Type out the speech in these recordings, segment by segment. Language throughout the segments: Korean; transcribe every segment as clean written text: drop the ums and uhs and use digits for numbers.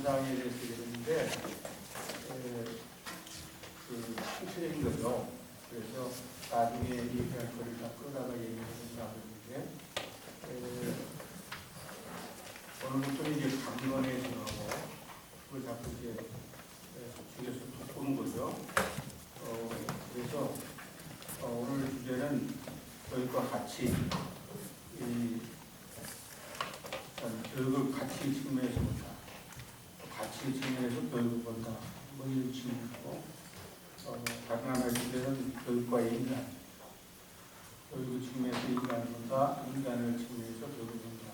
사항에 대해서 얘기했는데 총체적인 거죠. 그래서 나중에 얘기할 거를 다 끌어다가 얘기하는 사람인데 오늘부터는 이제 강론에 들어가고 그걸 자꾸 이제 죽여서 돋보는 거죠. 그래서 오늘 주제는 교육과 가치, 교육을 가치 측면에서 본다. 가치 측면에서 교육을 본다. 뭐 이런 측면이고, 다른 하나의 주제는 교육과 인간, 교육 측면에서 인간을 본다, 인간을 측면에서 교육을 본다.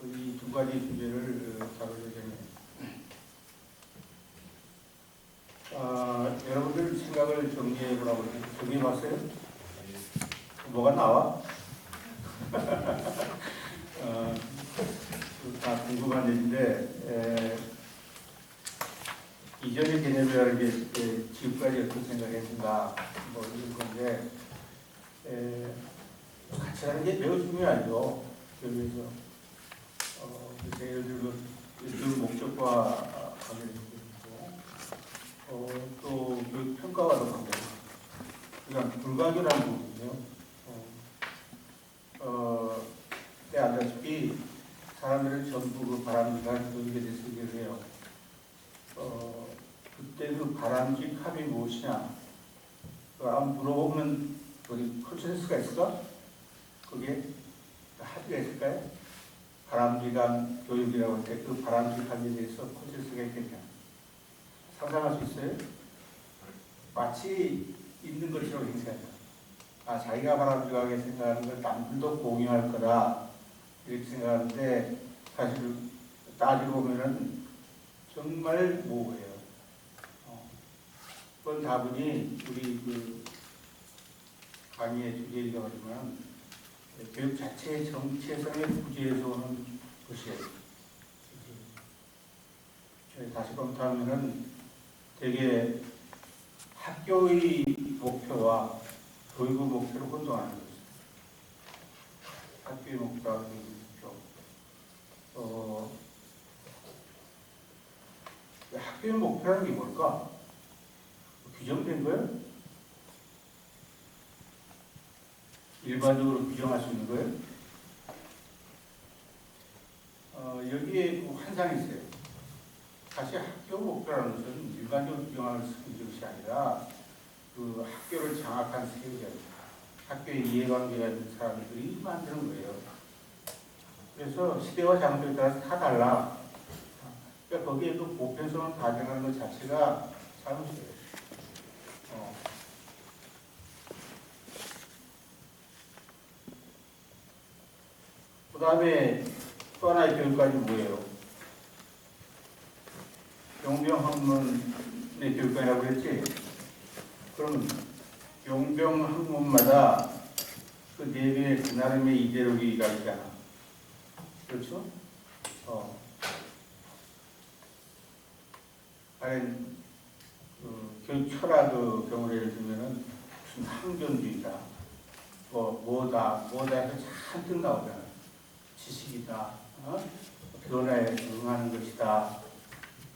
이 두 가지 주제를 다루게 되네요. 여러분들 생각을 정리해 보라고 정리해 봤어요? 뭐가 나와? 다 궁금한 일인데 이전의 개념이라는 게 지금까지 어떤 생각했는가 뭐 이런 건데 가치라는 게 매우 중요하죠. 교육에서 예를 들어 교육 목적과 관련되고 또 교육 평가와도 관계되고 그러니까 불가결한 부분이요. 때 알다시피 사람들은 전부 그 바람직한 교육에 대해서 얘기를 해요. 그때 그 바람직함이 무엇이냐? 한번 물어보면 거기 컨센서스가 있을까? 그게 합의가 있을까요? 바람직한 교육이라고 할 때 그 바람직함에 대해서 컨센서스가 있겠냐? 상상할 수 있어요? 마치 있는 것이라고 생각해요. 자기가 바람직하게 생각하는 걸 남들도 공유할 거다 이렇게 생각하는데 사실 따지고 보면은 정말 모호해요. 그건 다분히 우리 그 강의의 주제이기도 하지만 교육 자체의 정체성의 부재에서 오는 것이에요. 다시 검토하면은 되게 학교의 목표와 교육의 목표를 혼동하는 것입니다. 학교의 목표와 교육의 목표. 학교의 목표라는 게 뭘까? 규정된 거예요? 일반적으로 규정할 수 있는 거예요? 여기에 환상이 있어요. 사실 학교 목표라는 것은 일반적으로 규정할 수 있는 것이 아니라 그 학교를 장악한 세계적, 학교에 이해관계가 있는 사람들이 만드는 거예요. 그래서 시대와 장소에 따라서 다 달라. 그러니까 거기에 그 보편성을 가정하는 것 자체가 잘못이에요. 그 다음에 또 하나의 교육관이 뭐예요? 용병학문의 교육관이라고 그랬지? 그러면 용병학문마다 그 내면의 그 나름의 이데올로기가 있잖아. 그렇죠? 다른 교육 철학 그 경우를 예를 들면은 무슨 항존주의다, 뭐다 해서 잔뜩 나오잖아. 지식이다, 변화에 응하는 것이다.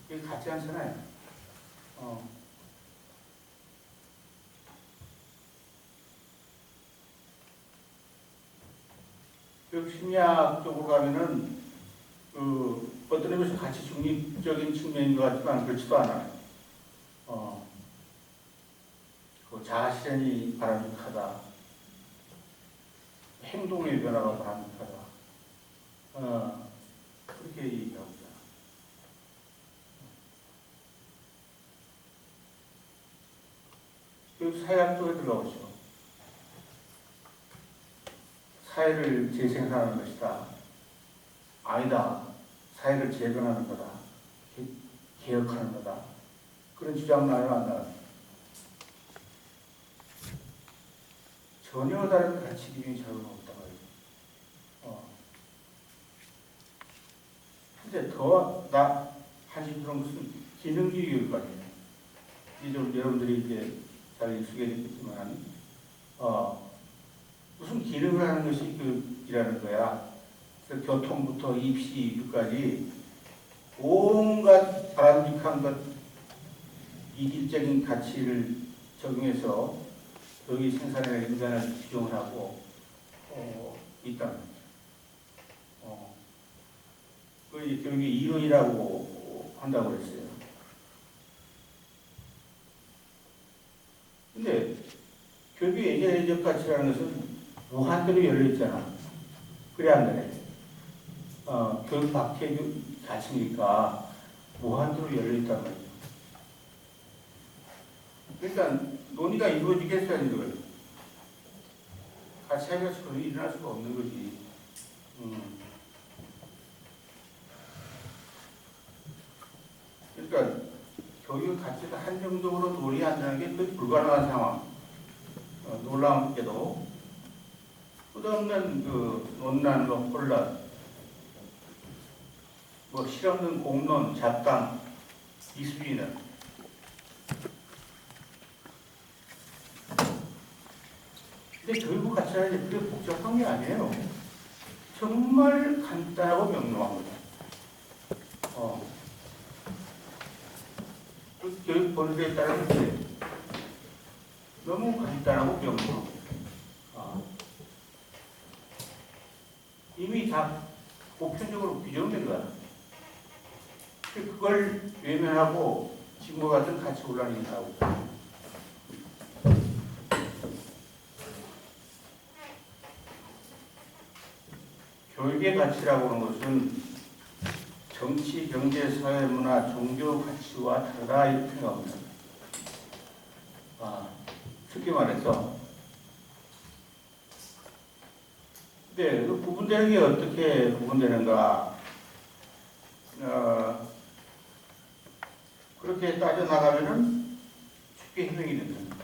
이게 같지 않잖아요. 심리학 쪽으로 가면은 어떤 의미에서 같이 중립적인 측면인 것 같지만 그렇지도 않아요. 그 자아 실현이 바람직하다, 행동의 변화가 바람직하다, 그렇게 얘기합니다. 그 사회학 쪽에 들어오죠. 사회를 재생산하는 것이다. 아니다. 사회를 재건하는 거다. 개혁하는 거다. 그런 주장 나요, 안 나요? 전혀 다른 가치 기준이 잘못 없단 말이에요. 근데 하신 그런 것은 기능주의 교육관이에요. 이제 여러분들이 이제 잘 익숙해졌겠지만, 무슨 기능을 하는 것이 교육이라는 거야. 그래서 교통부터 입시, 입유까지 온갖 특정한 것, 이질적인 가치를 적용해서 여기 생산에 인간을 규정을 하고 있다는 거죠. 그 여기 이론이라고 한다고 그랬어요. 근데 결국 예제적 가치라는 것은 무한대로 열려있잖아. 그래 안 그래? 결국 밖에 가치니까 무한대로 열려있단 말이죠. 그러니까 논의가 이루어지겠어요, 이걸. 가치 하면서 그런 일이 일어날 수가 없는 거지. 그러니까 교육 가치가 한정적으로 논의한다는 게 거의 불가능한 상황. 놀라운게도 끝없는 그 논란, 혼란, 실없는 공론, 잡담, 이 수위는 근데 결국 가치라는 게 그렇게 복잡한 게 아니에요. 정말 간단하고 명료합니다. 그 교육 본질에 따른 게 너무 간단하고 명료합니다. 이미 다 보편적으로 규정된 거야. 그걸 외면하고 지금과 같은 가치 혼란이 나오고. 교육의 가치라고 하는 것은 정치, 경제, 사회, 문화, 종교 가치와 다르다 이렇게 생각합니다. 쉽게 말해서 근데 그 구분되는 게 어떻게 구분되는가? 그렇게 따져나가면은 쉽게 해명이 됩니다.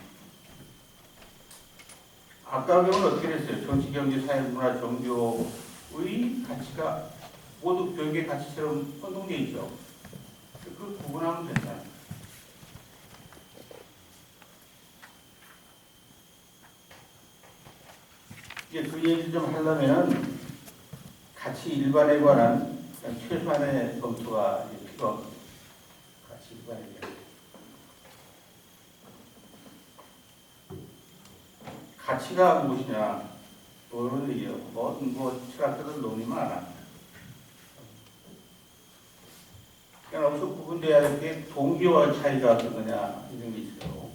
아까 경우는 어떻게 됐어요? 정치, 경제, 사회, 문화, 종교의 가치가 모두 교육의 가치처럼 혼동되어 있죠. 그 구분하면 된다. 이제 그 얘기 좀 하려면 가치 일반에 관한 최소한의 검토가 필요합니다. 가치 일반에 대한. 가치가 무엇이냐? 뭐는 얘기예요. 철학자들 논의 많아. 그냥 어디서 구분돼야 될 게 동기와 차이가 어떤 거냐 이런 게 있어요.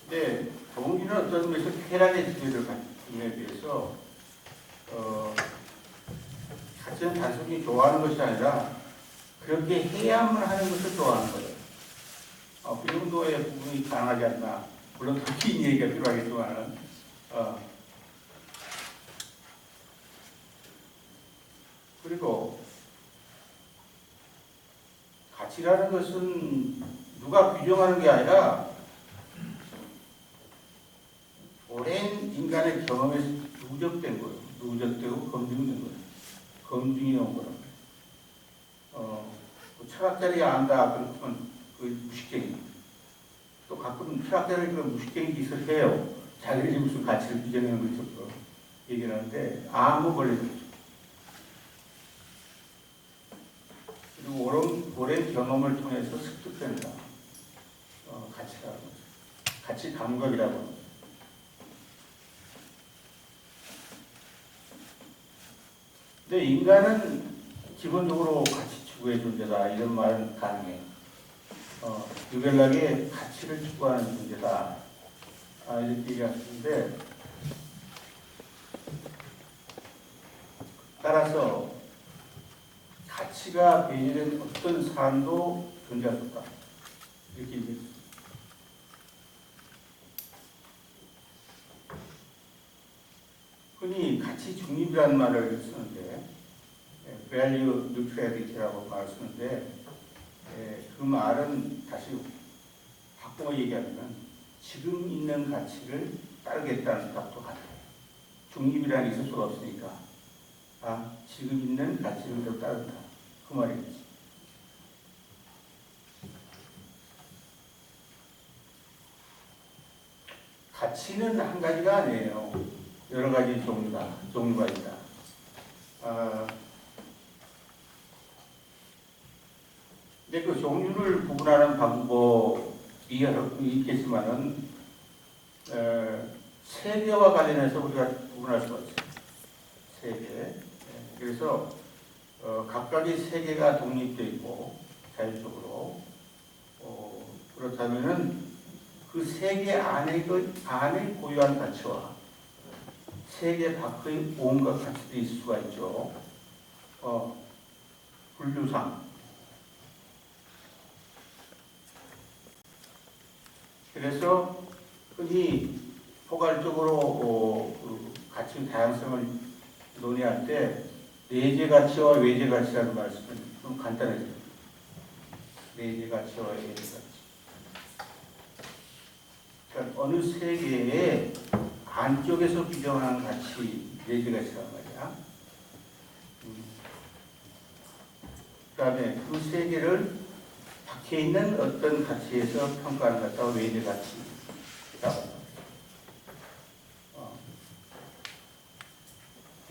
근데 동기는 어떤 면에서 쾌락의 지배를 갖는 데 비해서 가치는 단순히 좋아하는 것이 아니라 그렇게 해야만 하는 것을 좋아하는 거예요. 그 정도의 부분이 가능하지 않나. 물론 더 긴 얘기가 필요하겠지만은 그리고 가치라는 것은 누가 규정하는 게 아니라 오랜 인간의 경험에서 누적된 거예요. 누적되고 검증된 거예요. 검증이 온 거라고. 철학자들이 안다 그러면 그 무식쟁이. 또 가끔 철학자들이 그 무식쟁이 짓을 해요. 자기들이 무슨 가치를 규정하는 걸 있었어. 얘기를 하는데 아무 권리도 없죠. 그리고 오랜 경험을 통해서 습득된다. 가치라는 거죠. 가치 감각이라고 하는 거죠. 근데 인간은 기본적으로 가치 추구의 존재다. 이런 말은 가능해요. 유별나게 가치를 추구하는 존재다. 이렇게 얘기하시는데 따라서 가치가 배제된 어떤 사람도 존재할 수 없다. 이렇게 얘기했습니다. 흔히 가치 중립이라는 말을 쓰는데 value neutrality라고 말을 쓰는데 그 말은 다시 바꿔 얘기하면 지금 있는 가치를 따르겠다는 뜻도 같아요. 중립이라는 게 있을 수가 없으니까 지금 있는 가치를 그대로 따른다. 그 말이겠지. 가치는 한 가지가 아니에요. 여러 가지 종류가 있다. 종류를 구분하는 방법이 여러 있겠지만은 세계와 관련해서 우리가 구분할 수가 있어요. 세계. 그래서 각각의 세계가 독립되어 있고 자율적으로 그렇다면은 그 세계 안에 고유한 가치와 세계 밖의 온갖 가치도 있을 수가 있죠. 분류상. 그래서 흔히 포괄적으로 그 가치 다양성을 논의할 때 내재 가치와 외재 가치라는 말씀은 좀 간단해져요. 내재 가치와 외재 가치. 그러니까 어느 세계의 안쪽에서 규정하는 가치, 내재 가치란 말이야. 그다음에 그 세계를 밖에 있는 어떤 가치에서 평가하는 것과 외재 가치라고.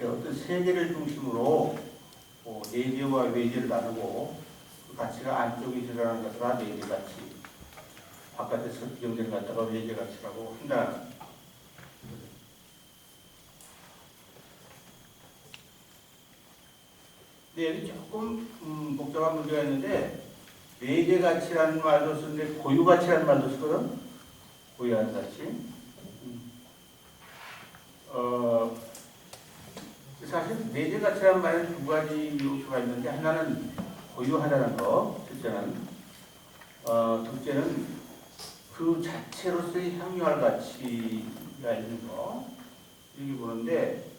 어떤 세계를 중심으로 내재와 외재를 나누고 그 가치가 안쪽에 드러나는 것과 내재 가치, 바깥에서 규정되는 것과 외재 가치라고 한다. 네, 여기 조금 복잡한 문제가 있는데 내재 가치라는 말도 쓰는데 고유 가치라는 말도 쓰거든. 고유한 가치. 사실 내재 가치라는 말은 두 가지 요소가 있는데 하나는 고유하다는 거, 둘째는 둘째는 그 자체로서의 향유할 가치가 있는 거 이렇게 보는데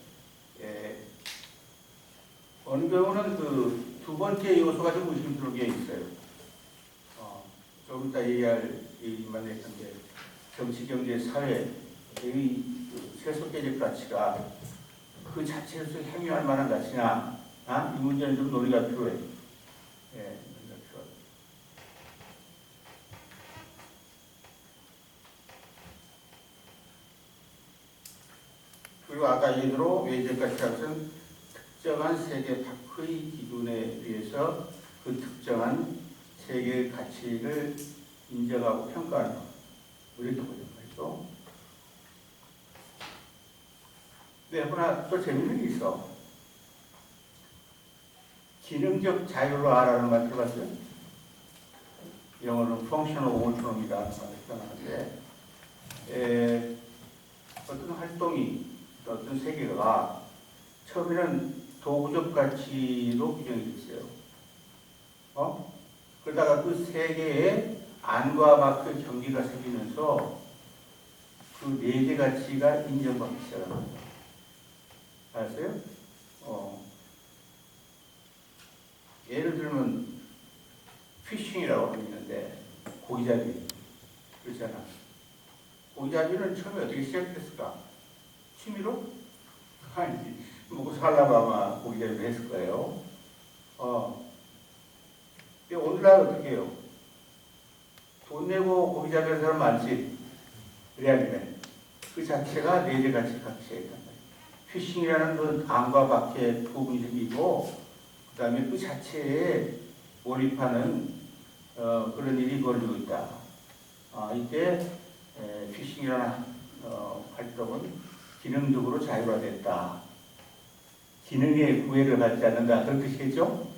어느 경우는 그 두 번째 요소가 좀 의심스럽게 있어요. 조금 이따 얘기할 얘기만 했는데 정치, 경제, 사회의 세속계적 가치가 그 자체로서 향유할 만한 가치냐, 이 문제는 좀 논의가 필요해. 논의가 필요해. 그리고 아까 예대로 외재 가치라는 것은 특정한 세계 밖의 기준에 의해서 그 특정한 세계의 가치를 인정하고 평가하는 것. 이렇게 보는 거죠. 네, 하나 또 재밌는 게 있어. 기능적 자유라는 말 들어봤어요? 영어로는 functional autonomy라는 말을 표현하는데, 어떤 활동이, 어떤 세계가 처음에는 도구적 가치로 규정이 됐어요. 그러다가 그 세계에 안과 밖의 경계가 생기면서 그 내재 가치가 인정받기 시작합니다. 알았어요? 예를 들면 피싱이라고 하는 게 있는데 고기잡이 그렇잖아. 고기잡이는 처음에 어떻게 시작됐을까? 취미로? 아니지. 먹고 살라고 아마 고기잡이를 했을 거예요. 근데 오늘날 어떻게 해요? 돈 내고 고기잡이하는 사람 많지? 그래야겠네. 그 자체가 내재 가치 가치에 있단 말이에요. 피싱이라는 건 안과 밖에 부분이 생기고 그 다음에 그 자체에 몰입하는 그런 일이 벌어지고 있다. 이때 피싱이라는 활동은 기능적으로 자율화됐다. 기능의 구애를 받지 않는다. 그런 뜻이겠죠?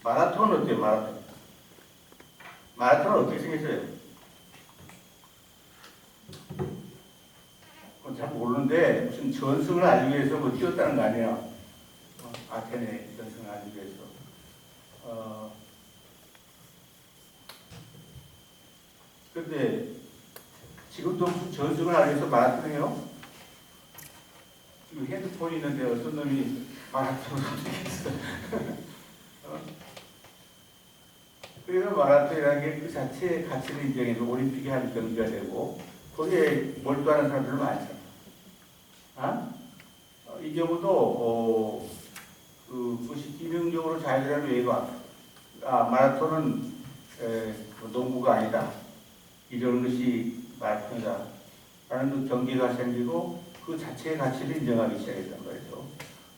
마라톤은 어때요? 마라톤은 어떻게 생겼어요? 잘 모르는데 무슨 전승을 알기 위해서 뭐 뛰었다는 거 아니에요? 아테네 전승을 알기 위해서. 그런데 지금도 무슨 전승을 알기 위해서 마라톤 해요? 지금 핸드폰이 있는데 어떤 놈이 마라톤을 어떻게 했어? 그래서 마라톤이라는 게 그 자체의 가치를 인정해서 올림픽에 한 경기가 되고 거기에 몰두하는 사람들 많죠. 이 경우도 그것이 기능적으로 자유라는 외과 마라톤은 농구가 아니다. 이런 것이 마라톤이다. 라는 그 경기가 생기고 그 자체의 가치를 인정하기 시작했단 말이죠.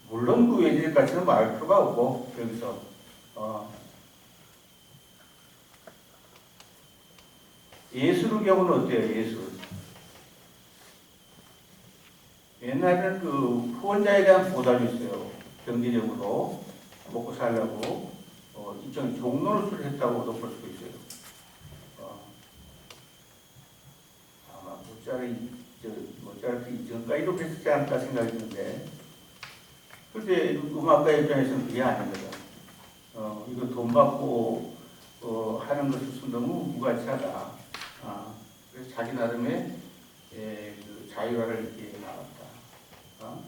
물론 그 외적인 가치는 말할 필요가 없고 여기서 예술의 경우는 어때요? 예술. 옛날에는 그 후원자에 대한 보답이 있어요. 경제적으로 먹고 살려고 일종의 종로를 했다고도 볼 수도 있어요. 아마 모차르트 이전까지도 그랬지 않을까 생각이 드는데, 그때 음악가 입장에서는 그게 아닙니다. 이거 돈 받고 하는 것은 너무 무가치하다. 그래서 자기 나름의 그 자유화를 이렇게 나왔다.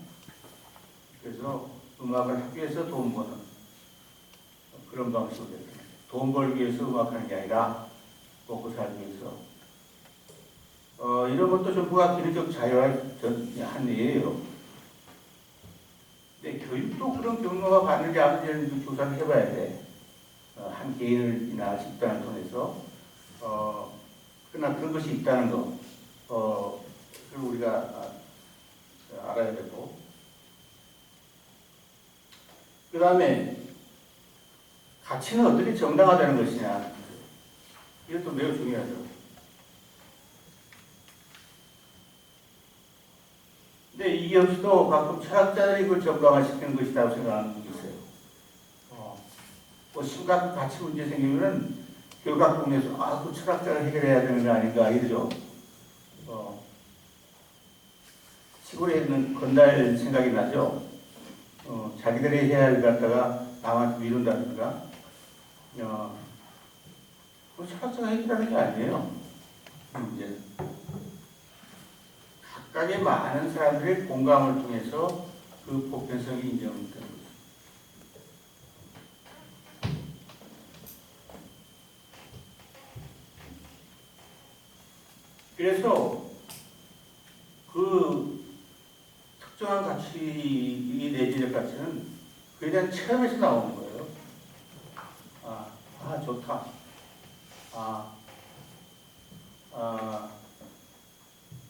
그래서 음악을 하기 위해서 돈 버는 그런 방식으로 됐습니다. 돈 벌기 위해서 음악하는 게 아니라 먹고 살기 위해서. 이런 것도 전부가 기능적 자유화의 한 예예요. 근데 교육도 그런 경로가 받는지 안 되는지 조사를 해봐야 돼. 한 개인이나 집단을 통해서. 그러나 그런 것이 있다는 거, 그걸 우리가 알아야 되고. 그 다음에 가치는 어떻게 정당화되는 것이냐. 이것도 매우 중요하죠. 근데 이게 없이도 가끔 철학자들이 그걸 정당화시키는 것이라고 생각하는 분이 있어요. 뭐 심각한 가치 문제 생기면은 교각 동네에서 그 철학자가 해결해야 되는 거 아닌가 이러죠. 시골에 있는 건달 생각이 나죠. 자기들이 해야 할 일 갖다가 남한테 미룬다든가. 그 철학자가 해결하는 게 아니에요. 문제. 각각의 많은 사람들의 공감을 통해서 그 보편성이 인정되는 거죠. 그래서 그 특정한 가치, 이 내지적 가치는 그에 대한 체험에서 나오는 거예요. 좋다.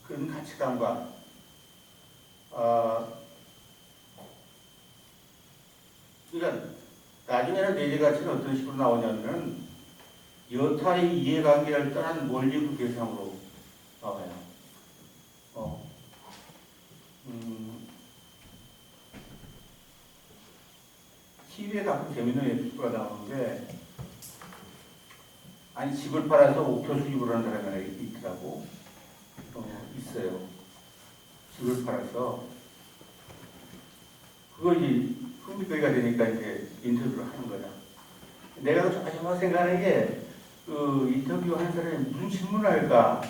그런 가치관과 그러니까 나중에는 내재 가치는 어떤 식으로 나오냐면 여타의 이해관계를 떠난 원리구 대상으로 나와요. TV에 가끔 재밌는 에피소드가 나오는데, 아니 집을 팔아서 옥토 수입을 하는 사람이 있더라고. 있어요. 집을 팔아서 그거 이제 흥미거리가 되니까 이제 인터뷰를 하는 거야. 내가 조마조마 생각하는 게 그 인터뷰 하는 사람이 무슨 질문을 할까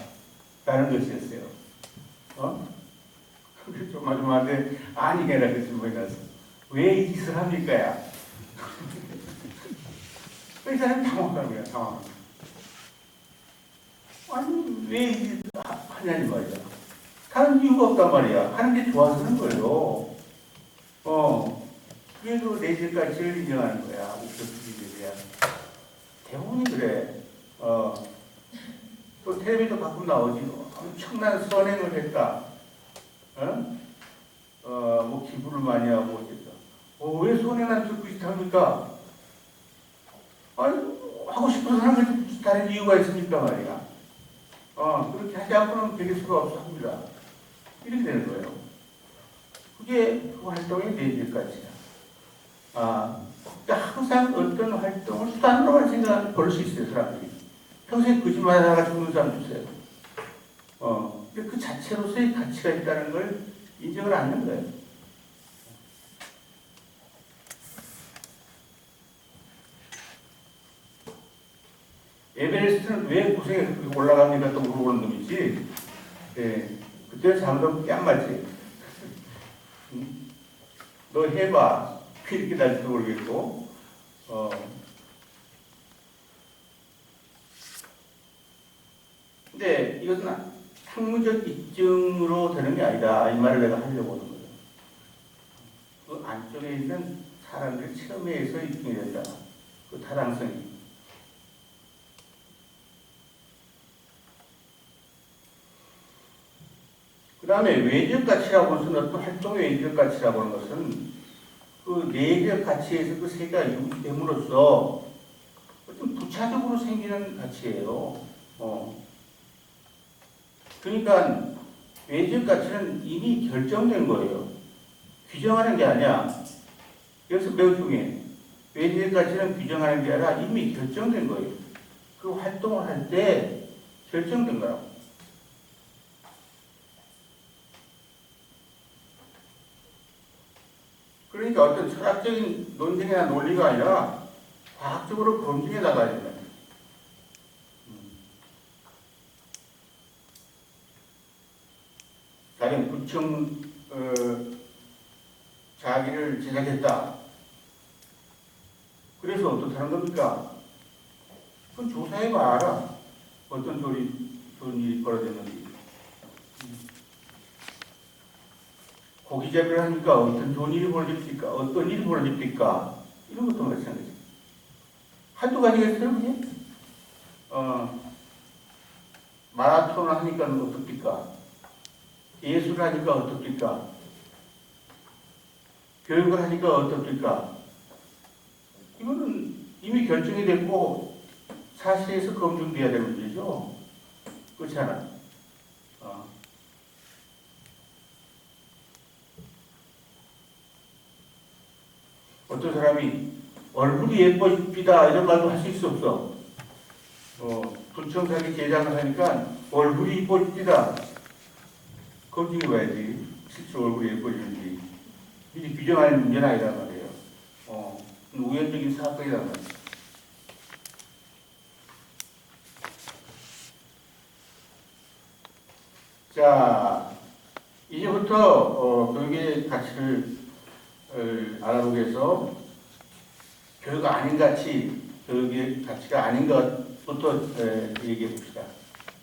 라는 것이었어요. 그래서 조마조마한데 아니 해라 그 질문이 나서 왜 이 짓을 합니까야? 그 사람이 당황한 거야. 당황한 거야. 아니 왜 이 짓을 하냐는 말이야. 하는 이유가 없단 말이야. 하는 게 좋아서 하는 거예요. 그래도 내질 가치를 인정하는 거야. 옥토수입에 대한. 대부분이 그래. 또 텔레비도 가끔 나오지. 엄청난 선행을 했다. 뭐 기부를 많이 하고 어쨌다. 왜 선행하면서 그 짓 합니까? 아니, 하고 싶어서 하는 것이 다른 이유가 있습니까 말이야. 그렇게 하지 않고는 되길 수가 없어 합니다. 이렇게 되는 거예요. 그게 그 활동의 내질 가치야. 그러니까 항상 어떤 활동을 수단으로만 생각하면 그럴 수 있어요, 사람들이. 평생 거짓말 하다가 죽는 사람도 있어요. 근데 그 자체로서의 가치가 있다는 걸 인정을 않는 거예요. 에베레스트는 왜 고생해서 올라갑니까? 또 물어보는 놈이지. 그때는 잘못하면 뺨 맞지. 너 해봐. 이렇게 날지도 모르겠고. 근데 이것은 학문적 입증으로 되는 게 아니다. 이 말을 내가 하려고 하는 거예요. 그 안쪽에 있는 사람들의 체험에 의해서 입증이 된다. 그 타당성이. 그 다음에 외적 가치라고 하는 것은 어떤 활동의 외적 가치라고 하는 것은 그 내적 가치에서 그 세 가지가 유지됨으로써 어떤 부차적으로 생기는 가치예요. 그러니까 외적 가치는 이미 결정된 거예요. 규정하는 게 아니야. 여기서 매우 중요해. 외적 가치는 규정하는 게 아니라 이미 결정된 거예요. 그 활동을 할 때 결정된 거라고. 그러니까 어떤 철학적인 논쟁이나 논리가 아니라 과학적으로 검증해 나가야 된다. 가령 구청 자기를 제작했다. 그래서 어떻다는 겁니까? 그건 조사해봐 알아. 어떤 좋은 일이 벌어졌는지. 고기잡이를 하니까 어떤 좋은 일이 벌어집니까? 어떤 일이 벌어집니까? 이런 것도 마찬가지. 한두 가지겠어요, 그게? 마라톤을 하니까 어떻습니까? 예술을 하니까 어떻습니까? 교육을 하니까 어떻습니까? 이거는 이미 결정이 됐고 사실에서 검증돼야 될 문제죠. 그렇지 않아? 어떤 사람이 얼굴이 예뻐집니다 이런 말도 할 수 있어 없어? 부청사기 제작을 하니까 얼굴이 예뻐집니다. 검증해 봐야지. 실제로 얼굴이 예뻐지는지. 이게 규정할 문제는 아니란 말이에요. 우연적인 사건이란 말이에요. 자, 이제부터 교육의 가치를 알아보기 위해서 교육 아닌 가치, 교육의 가치가 아닌 것부터 얘기해 봅시다.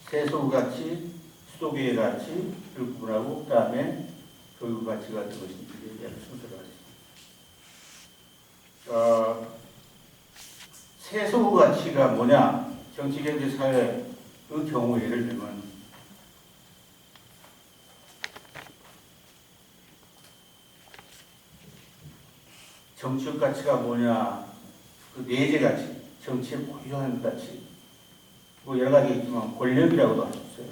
세속 가치, 수도계의 가치, 를 구분하고 그 다음에 교육 가치가 어떤 것인지 얘기하는 순서로 하겠습니다. 세속 가치가 뭐냐? 정치, 경제, 사회의 경우 예를 들면 정치적 가치가 뭐냐? 그 내재 가치, 정치의 고유한 가치. 뭐 여러 가지 있지만 권력이라고도 할 수 있어요.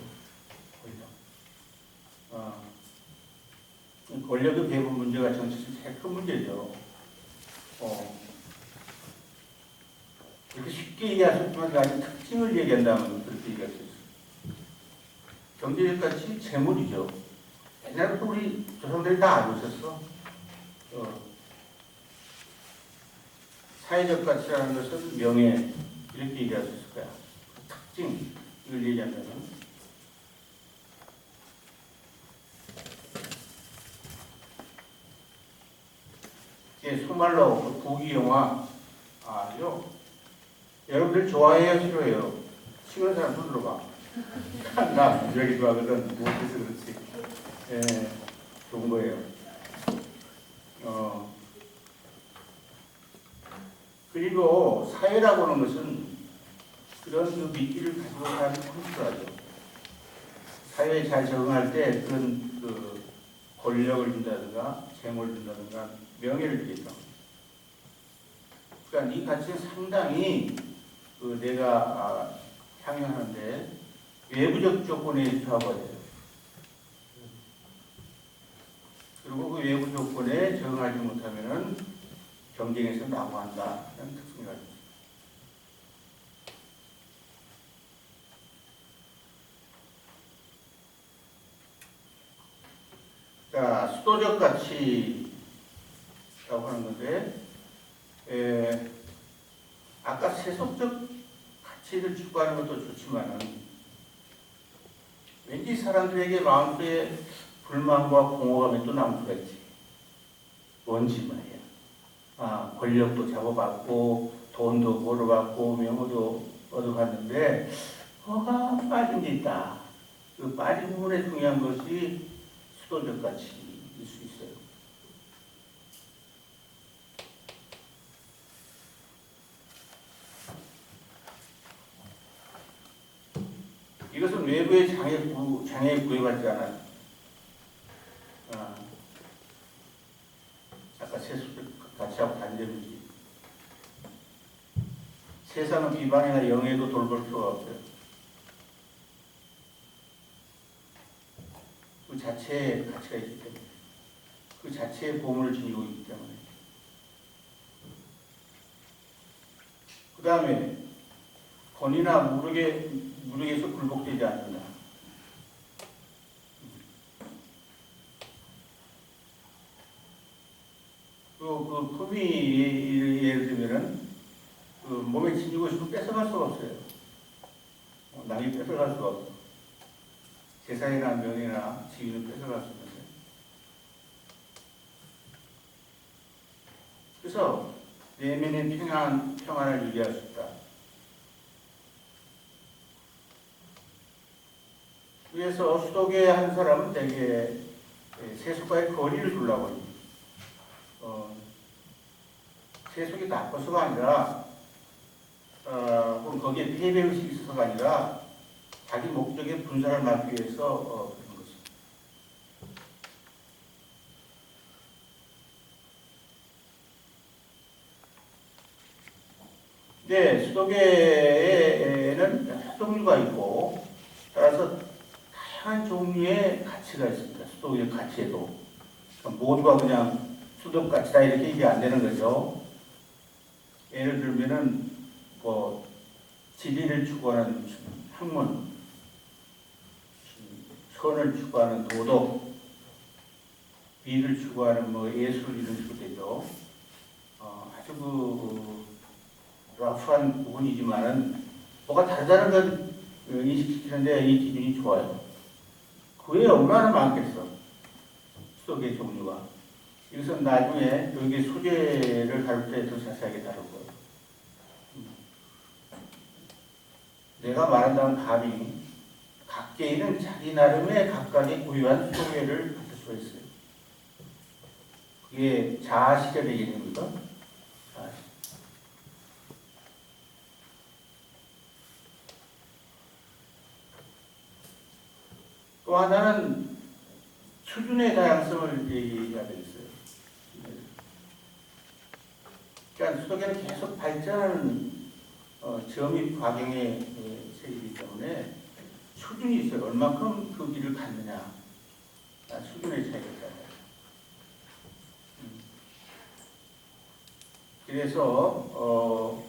권력의 배분 문제가 정치에서 제일 큰 문제죠. 이렇게 쉽게 얘기할 수 있지만 가진 특징을 얘기한다면 그렇게 얘기할 수 있어요. 경제적 가치 재물이죠. 옛날부터 우리 조상들이 다 알고 있었어. 사회적 가치라는 것은 명예, 이렇게 얘기할 수 있을 거야. 특징, 이걸 얘기한다면. 소말로 부귀영화 아죠. 여러분들 좋아해요, 싫어해요? 싫어하는 사람 손 들어봐. 나 여기 좋아하거든. 못해서 그렇지. 예, 좋은 거예요. 그리고 사회라고 하는 것은 그런 그 미끼를 가지고 사는 콘트라죠. 사회에 잘 적응할 때 그런 그 권력을 준다든가 재물을 준다든가 명예를 주겠죠. 그러니까 이 가치는 상당히 그 내가 향유하는데 외부적 조건에 부합해야 돼요. 그리고 그 외부 조건에 적응하지 못하면은 경쟁에서 낙오한다는 특성이 가지고 있습니다. 자, 수도적 가치라고 하는 건데, 아까 세속적 가치를 추구하는 것도 좋지만은 왠지 사람들에게 마음속에 불만과 공허감이 또 남을 수가 있지. 뭔지 말이야. 권력도 잡아봤고 돈도 벌어봤고 명호도 얻어봤는데 뭐가 빠진 게 있다. 그 빠진 부분에 중요한 것이 수도적 가치일 수 있어요. 이것은 외부의 장애에 구애받지 않아요. 세상은 비방이나 영예도 돌볼 수가 없어요. 그 자체의 가치가 있기 때문에, 그 자체의 보물을 지니고 있기 때문에. 그 다음에 권위나 무력에서 굴복되지 않는다. 그 품위 예를 들면은 그 몸에 지니고 싶으면 뺏어갈 수가 없어요. 남이 뺏어갈 수가 없어. 재산이나 명예나 지위는 뺏어갈 수 없어요. 그래서 내면의 평안을 유지할 수 있다. 그래서 수도계 한 사람은 되게 세속과의 거리를 두려고 합니다. 세속이 나빠서가 아니라 혹은 거기에 패배의식이 있어서가 아니라 자기 목적의 분산을 막기 위해서 그런 것입니다. 네, 수도계에는 여러 종류가 있고 따라서 다양한 종류의 가치가 있습니다. 수도계의 가치에도. 모두가 그냥 수도가치다 이렇게 얘기 안 되는 거죠. 예를 들면은 뭐 진리를 추구하는 학문, 선을 추구하는 도덕, 미를 추구하는 뭐 예술 이런 식으로 되죠. 아주 러프한 부분이지만은 뭐가 다르다는 건 인식시키는데 이 기준이 좋아요. 그 외에 얼마나 많겠어. 수도계 종류가. 이것은 나중에 여기 소재를 다룰 때 더 자세하게 다룰 거예요. 내가 말한다는 답이 각계인은 자기 나름의 각각의 고유한 소외를 가질 수가 있어요. 그게 자아실현의 개념입니다. 자아실현. 또 하나는 수준의 다양성을 얘기해야 되겠어요. 그러니까 수도계는 계속 발전하는 점입 과경의 세계이기 때문에 수준이 있어요. 얼만큼 그 길을 갔느냐. 수준의 차이가 있잖아요. 그래서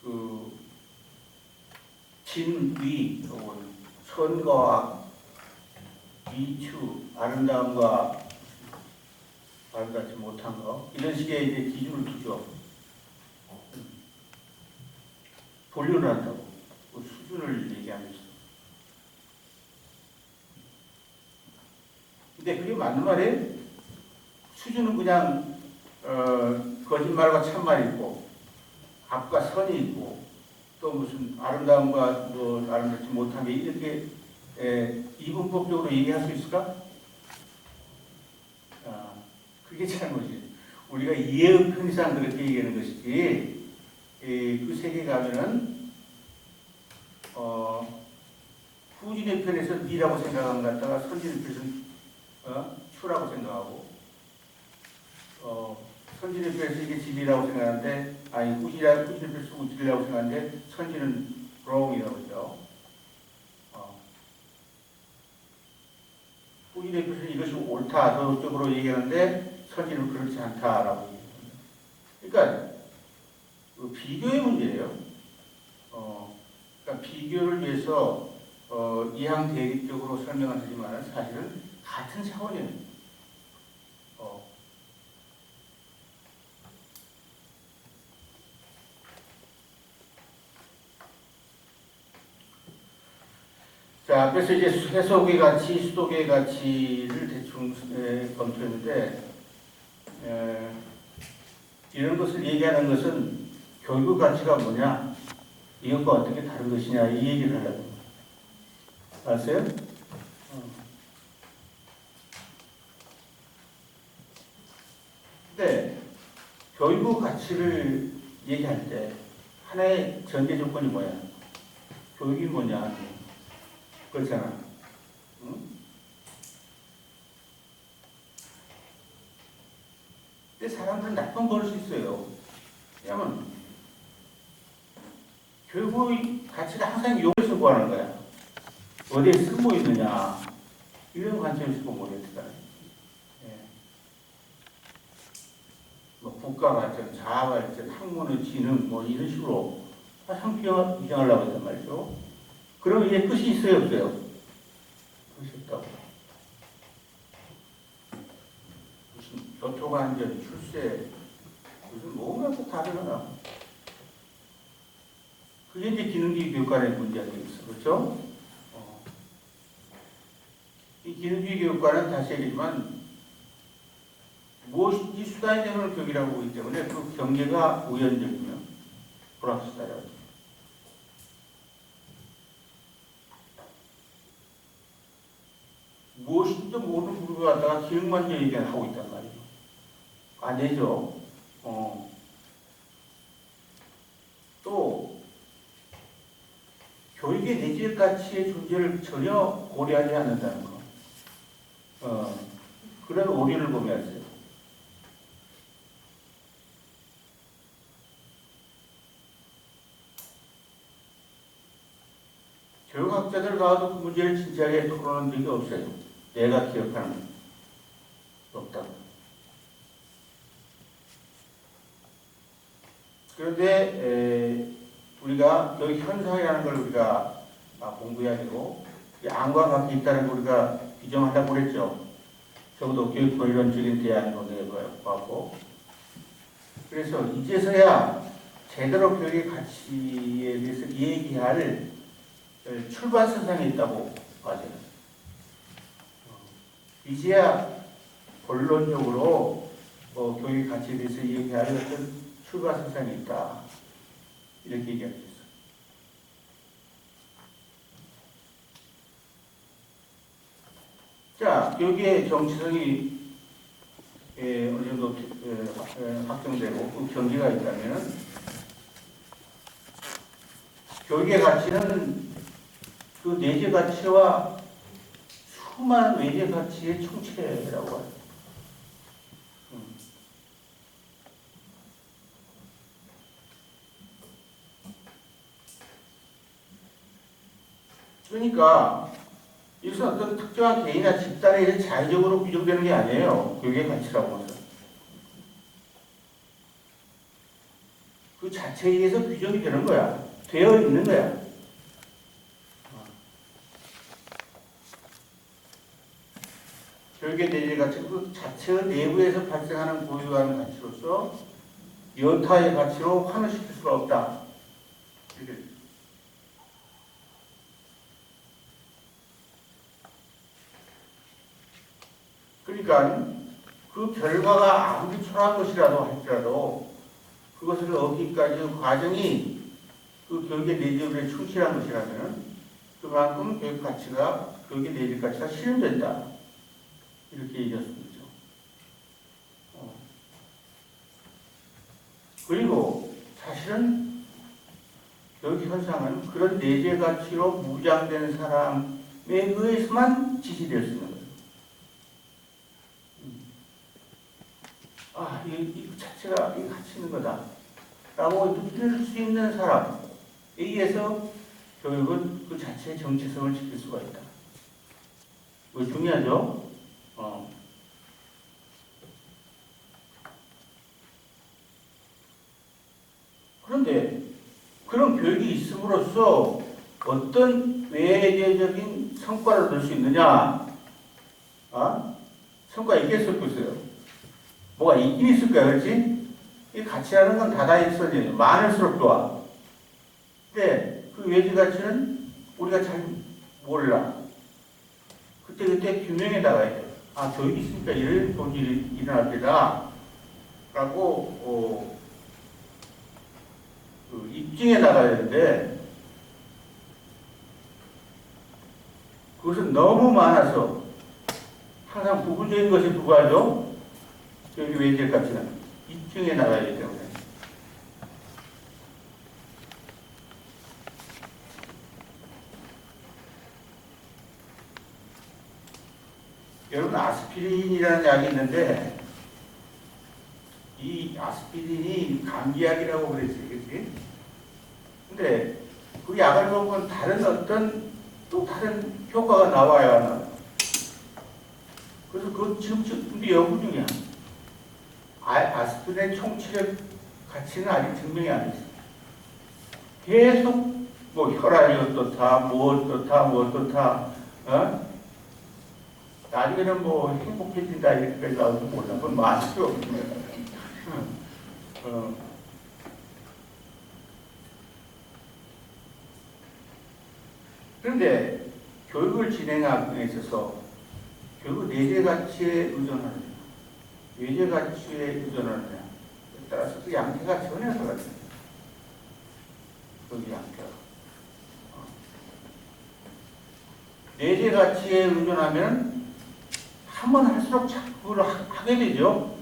그 진위 혹은 선과 이추, 아름다움과 아름답지 못한 거 이런 식의 이제 기준을 두죠. 분류를 한다고 그 수준을 얘기하면서. 근데 그게 맞는 말이에요? 수준은 그냥 거짓말과 참말이 있고 악과 선이 있고 또 무슨 아름다움과 뭐 아름답지 못한 게 이렇게 이분법적으로 얘기할 수 있을까? 그게 잘못이에요. 우리가 이해의 편의상 그렇게 얘기하는 것이지 그 세계에 가면은 후진의 편에서 니라고 생각한 것 같다가 선진의 편에서는 추라고 생각하고 선진의 편에서 이게 진리라고 생각하는데 아니 후진의 편에서 우진이라고 생각하는데 선진은 wrong이라고 하죠. 후진의 편에서 이것이 옳다 저쪽으로 얘기하는데 선진은 그렇지 않다라고 얘기합니다. 그러니까 그 비교의 문제예요. 그러니까 비교를 위해서 이항 대립적으로 설명을 하지만 사실은 같은 차원이에요. 자, 그래서 이제 해석의 가치, 수도계의 가치를 대충 검토했는데 이런 것을 얘기하는 것은 교육의 가치가 뭐냐, 이것과 어떻게 다른 것이냐 이 얘기를 하려고. 아세요? 근데 교육의 가치를 얘기할 때 하나의 전제 조건이 뭐야? 교육이 뭐냐? 그렇잖아. 응? 근데 사람들은 나쁜 버릇이 있어요. 왜냐면 교육의 가치가 항상 여기서 구하는 거야. 어디에 쓸모 있느냐 이런 관점에서 모르겠다. 예. 뭐 국가 발전, 자아 발전, 학문의 진흥 뭐 이런 식으로 항상 비정하려고 했단 말이죠. 그럼 이제 끝이 있어요, 없어요? 끝이 없다고. 무슨 교토관전, 출세, 무슨 뭐가 또 다르나. 그게 이제 기능주의 교육관의 문제가 되겠어. 그렇죠? 이 기능주의 교육관은 다시 얘기지만 무엇인지 수단이 되는 교육이라고 보기 때문에 그 경계가 우연적이면 불확실하다고. 무엇인지 모든 부류를 갖다가 기능만 얘기하고 있단 말이죠. 안 되죠. 또 교육의 내재적 가치의 존재를 전혀 고려하지 않는다는 거. 그런 오류를 범했어요. 교육학자들과도 그 문제를 진지하게 토론한 적이 없어요. 내가 기억하는 없다고. 그런데 우리가 교육 현상이라는 걸 우리가 공부해야 되고 양과 각이 있다는 걸 우리가 규정하려고 그랬죠. 적어도 교육 이론적인 대안도 내고 그래서 이제서야 제대로 교육의 가치에 대해서 얘기할 출발 선상에 있다고 봐져요. 이제야 본론적으로 교육의 가치에 대해서 얘기할 어떤 출발 선상에 있다. 이렇게 얘기할 수 있어요. 자, 교육의 정치성이 어느 정도 확정되고 그 경계가 있다면 교육의 가치는 그 내재 가치와 수많은 외재 가치의 총체라고 해요. 그러니까 이것은 어떤 특정한 개인이나 집단에 의해 자의적으로 규정되는 게 아니에요. 교육의 가치라고 하는. 그 자체에 의해서 규정이 되는 거야. 되어 있는 거야. 교육의 내재 가치는 그 자체의 내부에서 발생하는 고유한 가치로서 여타의 가치로 환원시킬 수가 없다. 이렇게. 그러니까 그 결과가 아무리 초라한 것이라도 할지라도 그것을 얻기까지 그 과정이 그 교육의 내재에 충실한 것이라면 그만큼 교육 가치가 교육의 내재 가치가 실현된다. 이렇게 얘기했습니다. 그리고 사실은 교육 현상은 그런 내재 가치로 무장된 사람에 의해서만 지시될 수 있는 거예요. 이 자체가 이 가치 있는 거다. 라고 느낄 수 있는 사람에 의해서 교육은 그 자체의 정체성을 지킬 수가 있다. 이거 중요하죠? 그런데 그런 교육이 있음으로써 어떤 외계적인 성과를 얻을 수 있느냐? 성과 있겠을 것이에요. 뭐가 있긴 있을 거야, 그렇지? 이 가치라는 건 다다익선이에요. 많을수록 좋아. 근데 그 외지 가치는 우리가 잘 몰라. 그때 규명해 나가야 돼. 교육이 있으니까 이런 본질이 일어날 때다. 라고, 입증해 나가야 되는데, 그것은 너무 많아서 항상 부분적인 것이 부과하죠. 여기 외적 가치는 입증해 나가야 되기 때문에. 여러분 아스피린이라는 약이 있는데 이 아스피린이 감기약이라고 그랬어요. 그치? 근데 그 약을 먹으면 다른 어떤 또 다른 효과가 나와야 하나. 그래서 그 지금 연구 중이야. 아스피린의 총치력 가치는 아직 증명이 안 됐어. 계속 뭐 혈압이 어떻다, 뭐 어떻다, 어? 나중에는 뭐 행복해진다 이렇게까지 나올지 몰라. 그건 맞을 수 없는 거야. 그런데 교육을 진행하는 데 있어서 결국 내재 가치에 의존하느냐, 외재 가치에 의존하느냐에 따라서 그 양태가 전혀 달라집니다. 그 양태가. 내재 가치에 의존하면 하면 할수록 자꾸 그걸 하게 되죠.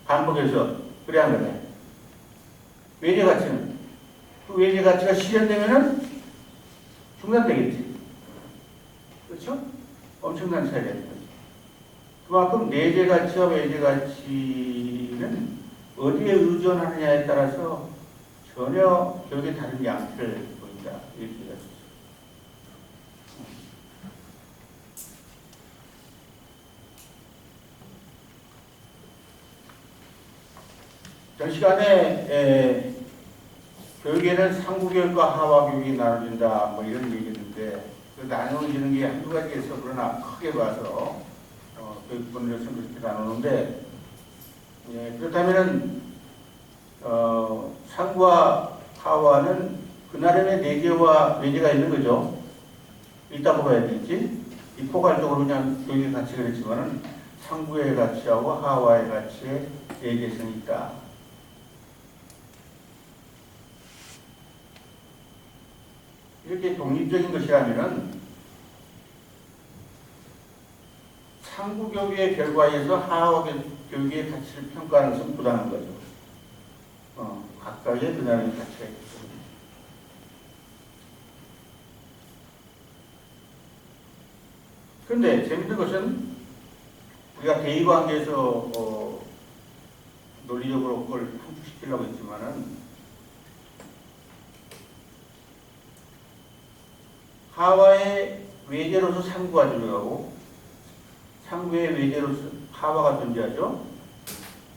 반복해서. 그래야 안 그래. 외재 가치는 그 외재 가치가 실현되면은 중단되겠지. 그렇죠? 엄청난 차이가 있는 거죠. 그만큼 내재 가치와 외재 가치는 어디에 의존하느냐에 따라서 전혀 격이 다른 양태를 보인다. 이렇게 할 수 있어요. 전 시간에 교육에는 상부교육과 하와교육이 나눠진다 뭐 이런 얘기했는데 그 나누어지는 게 한두 가지에서 그러나 크게 봐서 교육분을 그렇게 나누는데 그렇다면은 상부와 하와는 그 나름의 내재와 외재가 있는 거죠. 있다고 봐야 되겠지. 이 포괄적으로 그냥 교육의 가치가 그랬지만은 상부의 가치하고 하와의 가치에 내재성이 있다. 이렇게 독립적인 것이라면은 상부 교육의 결과에 의해서 하와 교육의 가치를 평가하는 것은 부당한 거죠. 각각의 그 나름의 가치가 있기 때문에. 그런데 재밌는 것은 우리가 대의관계에서 논리적으로 그걸 함축시키려고 했지만은 하와의 외재로서 상부가 존재하고 상부의 외재로서 하와가 존재하죠.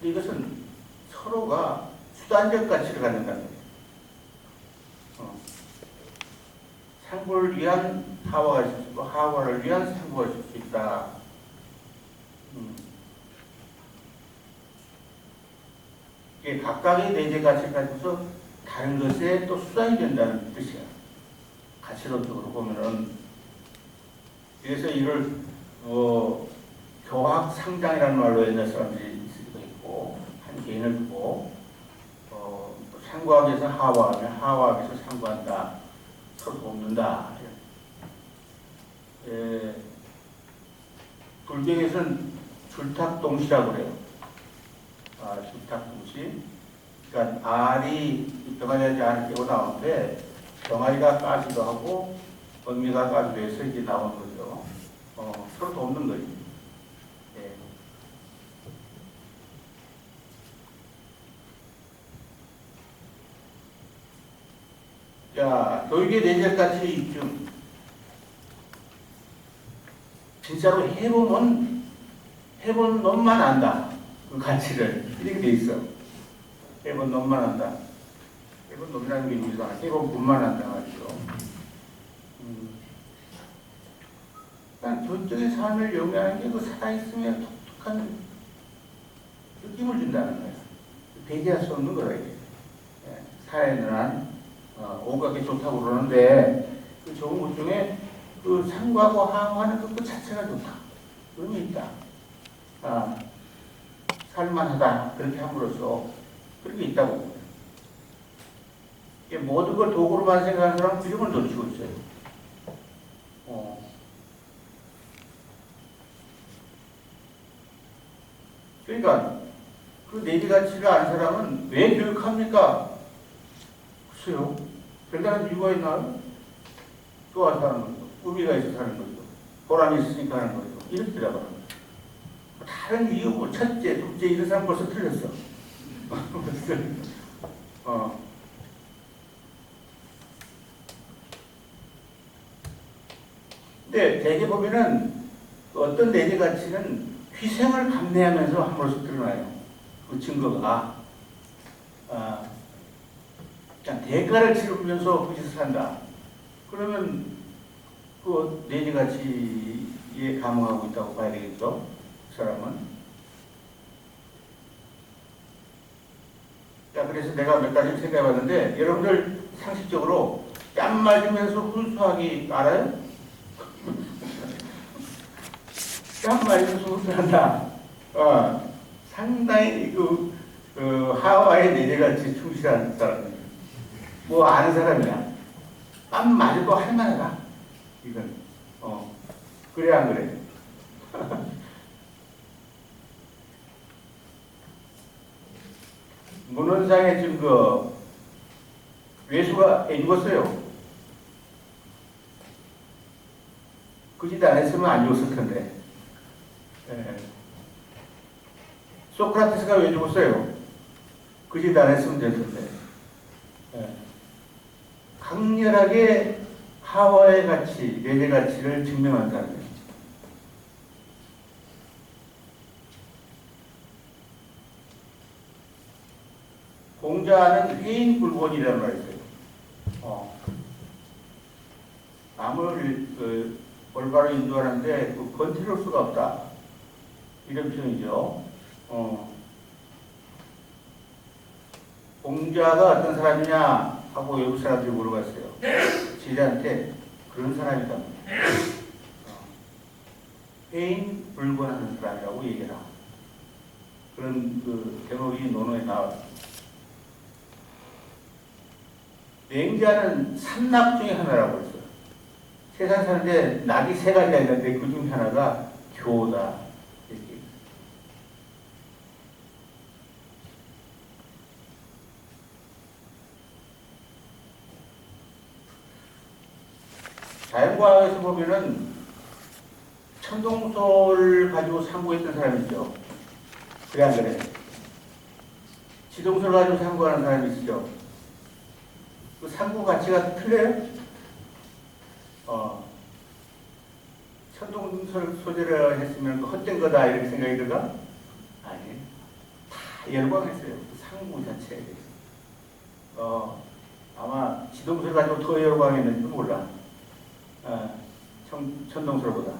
이것은 서로가 수단적 가치를 갖는다는 거예요. 상부를 위한 하와가 있을 수 있고 하와를 위한 상부가 있을 수 있다. 이게 각각의 내재 가치를 가지고서 다른 것에 또 수단이 된다는 뜻이야. 가치론적으로 보면은. 그래서 이걸 교학 상장이라는 말로 옛날 사람들이 쓰기도 했고 한 개인을 두고 상부학에서 하와하면 하와학에서 상부한다. 서로 돕는다. 불경에서는 줄탁동시라고 그래요. 줄탁동시. 그러니까 알이 병아리하지 않을 깨고 나오는데 병아리가 까지도 하고 언니가 까지도 해서 이제 나오는 거죠. 서로 돕는 거죠. 자, 교육의 내재가치 입증. 진짜로 해본 놈만 안다. 그 가치를. 이렇게 돼 있어. 해본 놈만 안다. 해본 놈이라는 게 이상하다. 해본 분만 안다. 말이죠. 전적인 삶을 영위하는 게 그 살아있으면 독특한 느낌을 준다는 거예요. 배제할 수 없는 거라, 이게. 사회는 한 온갖 게 좋다고 그러는데 그 좋은 것 중에 그 상부하고 하와하는 그 자체가 좋다. 의미 있다. 살만하다. 그렇게 함으로써 그런 게 있다고. 모든 걸 도구로만 생각하는 사람은 균형을 놓치고 있어요. 그러니까 그 내재 가치를 아는 사람은 왜 교육합니까? 글쎄요. 별다른 이유가 있나요? 좋아서 하는 거죠. 의미가 있어서 하는 거죠. 보람이 있으니까 하는 거죠. 이렇게 들어가는 거죠. 다른 이유, 뭐 첫째, 둘째 이런 사람 벌써 틀렸어. 근데 대개 보면은 어떤 내재 가치는 희생을 감내하면서 함으로써 드러나요. 그 증거가 그냥 대가를 치르면서 그 짓을 한다. 그러면 그 내재 가치에 감흥하고 있다고 봐야 되겠죠. 그 사람은. 자, 그래서 내가 몇 가지 생각해봤는데 여러분들 상식적으로 뺨 맞으면서 훈수하기 알아요? 뺨 맞으면서 훈수한다. 상당히 하와의 내재가치 충실한 사람이에요. 뭐 아는 사람이야. 뺨 맞을 거 할만하다. 이건 그래 안 그래? 문헌상의 증거 외수가 애 죽었어요. 그 짓 안 했으면 안 죽었을 텐데. 소크라테스가 왜 죽었어요? 그 짓 안 했으면 될 텐데. 강렬하게 하와의 가치, 내재 가치를 증명한 사람이에요. 공자는 회인불본이라는 말이 있어요. 남을 올바로 인도하는데 건드릴 수가 없다. 이런 표현이죠. 공자가 어떤 사람이냐 하고 외국 사람들이 물어봤어요. 제자한테 그런 사람이다. 회인불본하는 사람이라고 얘기해라. 그런 대목이 논어에 나왔습니다. 맹자는 삼낙 중에 하나라고 했어요. 세상 사는데 낙이 세 가지가 있는데 그 중 하나가 교다. 이렇게. 자연과학에서 보면은 천동설을 가지고 상고했던 사람이 있죠. 그래 안 그래? 지동설 가지고 상고하는 사람이 있죠. 그 상고 가치가 틀려요? 천동설 소재를 했으면 그 헛된 거다 이렇게 생각이 들까? 아니, 다 열광했어요. 그 상고 자체에 대해서. 아마 지동설 가지고 더 열광했는지 몰라. 천동설보다.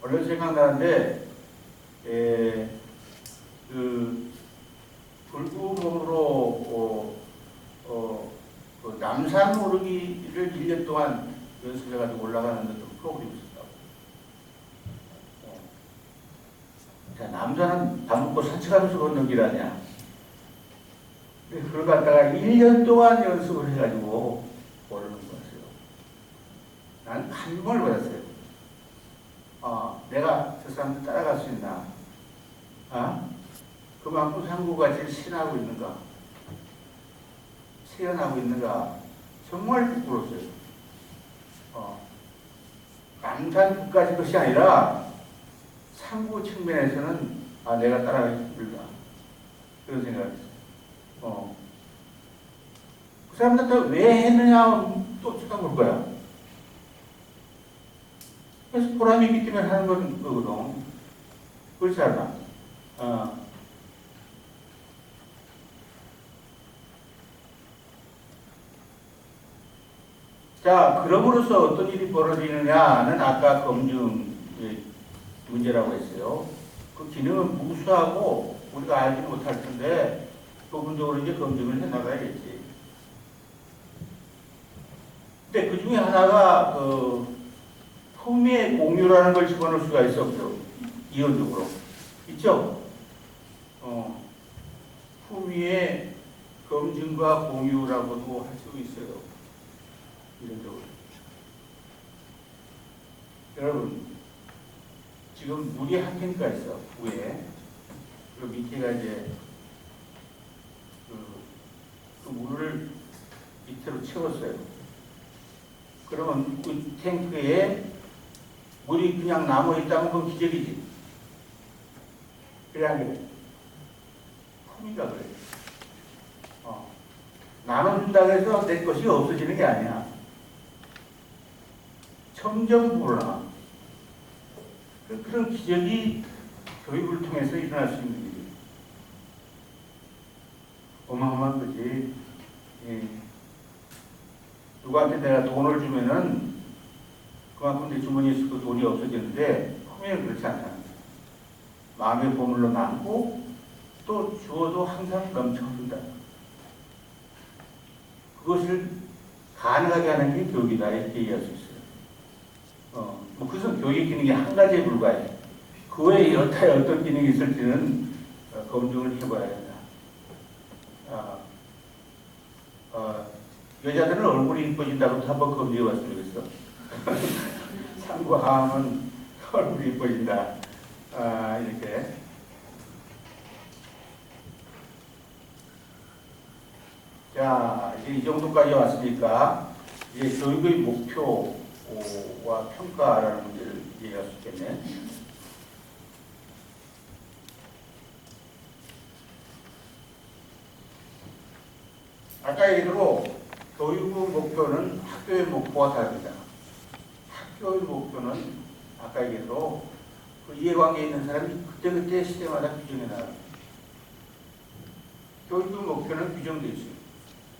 얼른 생각나는데, 불구봉으로 그 남산 오르기를 1년 동안 연습해가지고 올라가는 어떤 프로그램이 있었다고. 자, 남산은 밥 먹고 산책하면서 걷는 길 아니야. 그걸 갖다가 1년 동안 연습을 해가지고 오르는 거였어요. 난 감동을 받았어요. 내가 저 사람들 따라갈 수 있나? 그만큼 상고가치를 실현하고 있는가? 실현하고 있는가? 정말 부끄러웠어요. 남산까지 것이 아니라 상고 측면에서는 내가 따라가기 힘들다. 그런 생각을 했어요. 그 사람들한테 왜 했느냐 또 쳐다볼 거야. 그래서 보람이 있기 때문에 하는 거거든. 그렇지 않나? 자, 그럼으로써 어떤 일이 벌어지느냐는 아까 검증 문제라고 했어요. 그 기능은 무수하고 우리가 알지 못할 텐데 부분적으로 이제 검증을 해 나가야겠지. 근데 그 중에 하나가 품위의 공유라는 걸 집어넣을 수가 있어 없죠? 이론적으로. 있죠? 품위의 검증과 공유라고도 할 수 있어요. 이론적으로. 여러분, 지금 물이 한 탱크가 있어, 위에. 그리고 밑에가 이제 그 물을 밑으로 채웠어요. 그러면 그 탱크에 물이 그냥 남아있다면 그건 기적이지. 그래 안 그래? 품위가 그래. 한다고 해서 내 것이 없어지는 게 아니야. 점점 불어나. 그런 기적이 교육을 통해서 일어날 수 있는 일이에요. 어마어마한 거지. 예. 누구한테 내가 돈을 주면은 그만큼 내 주머니에 그 돈이 없어지는데 후회는 그렇지 않잖아요. 마음의 보물로 남고 또 주어도 항상 넘쳐 흐른다. 그것을 가능하게 하는 게 교육이다 이렇게 얘기할 수 있어요. 뭐 그것은 교육의 기능이 한 가지에 불과해. 그 외에 여타의 어떤 기능이 있을지는 검증을 해봐야 된다. 여자들은 얼굴이 이뻐진다고 한번 검증해봤으면 좋겠어. 상과 하면 얼굴이 이뻐진다. 이렇게. 자, 이제 이 정도까지 왔으니까 이제 교육의 목표와 평가라는 문제를 이해할 수 있겠네. 아까 얘기대로 교육의 목표는 학교의 목표와 다릅니다. 학교의 목표는 아까 얘기대로 그 이해관계에 있는 사람이 그때그때 시대마다 규정해 나갑니다. 교육의 목표는 규정되어 있어요.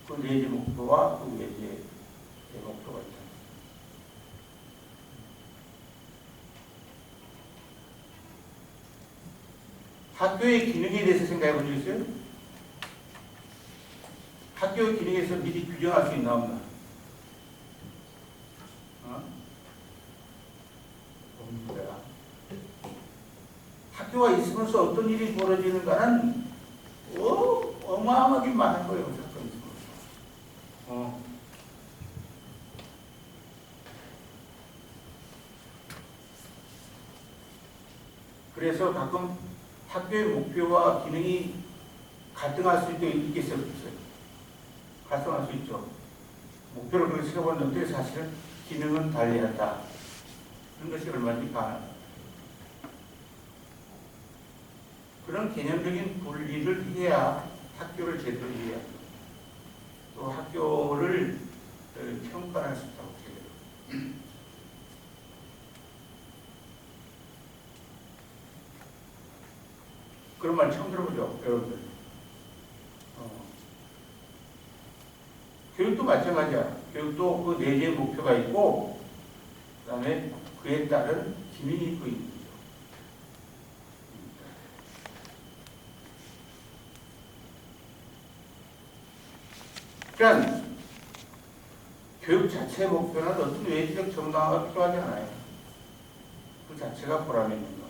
그 내지 목표와 그 외지의 목표가 있다. 학교의 기능에 대해서 생각해 본 적 있어요? 학교의 기능에서 미리 규정할 수 있나 없나? 없습니다. 학교가 있으면서 어떤 일이 벌어지는가는 어마어마하게 많은 거예요. 사건이 있으면서. 그래서 가끔 학교의 목표와 기능이 갈등할 수도 있겠어요. 갈등할 수 있죠. 목표를 그렇게 세워봤는데 사실은 기능은 달리한다. 그런 것이 얼마든지 가능합니다. 그런 개념적인 분리를 해야 학교를 제대로 이해해야 합니다. 또 학교를 평가할 수 있다고 해요. 그런 말 처음 들어보죠, 여러분들. 교육도 마찬가지야. 교육도 그 내재의 목표가 있고, 그 다음에 그에 따른 기능이 있고 있는 거죠. 그러니까 교육 자체의 목표는 어떤 외지적 정당화가 필요하지 않아요. 그 자체가 보람이 있는 거.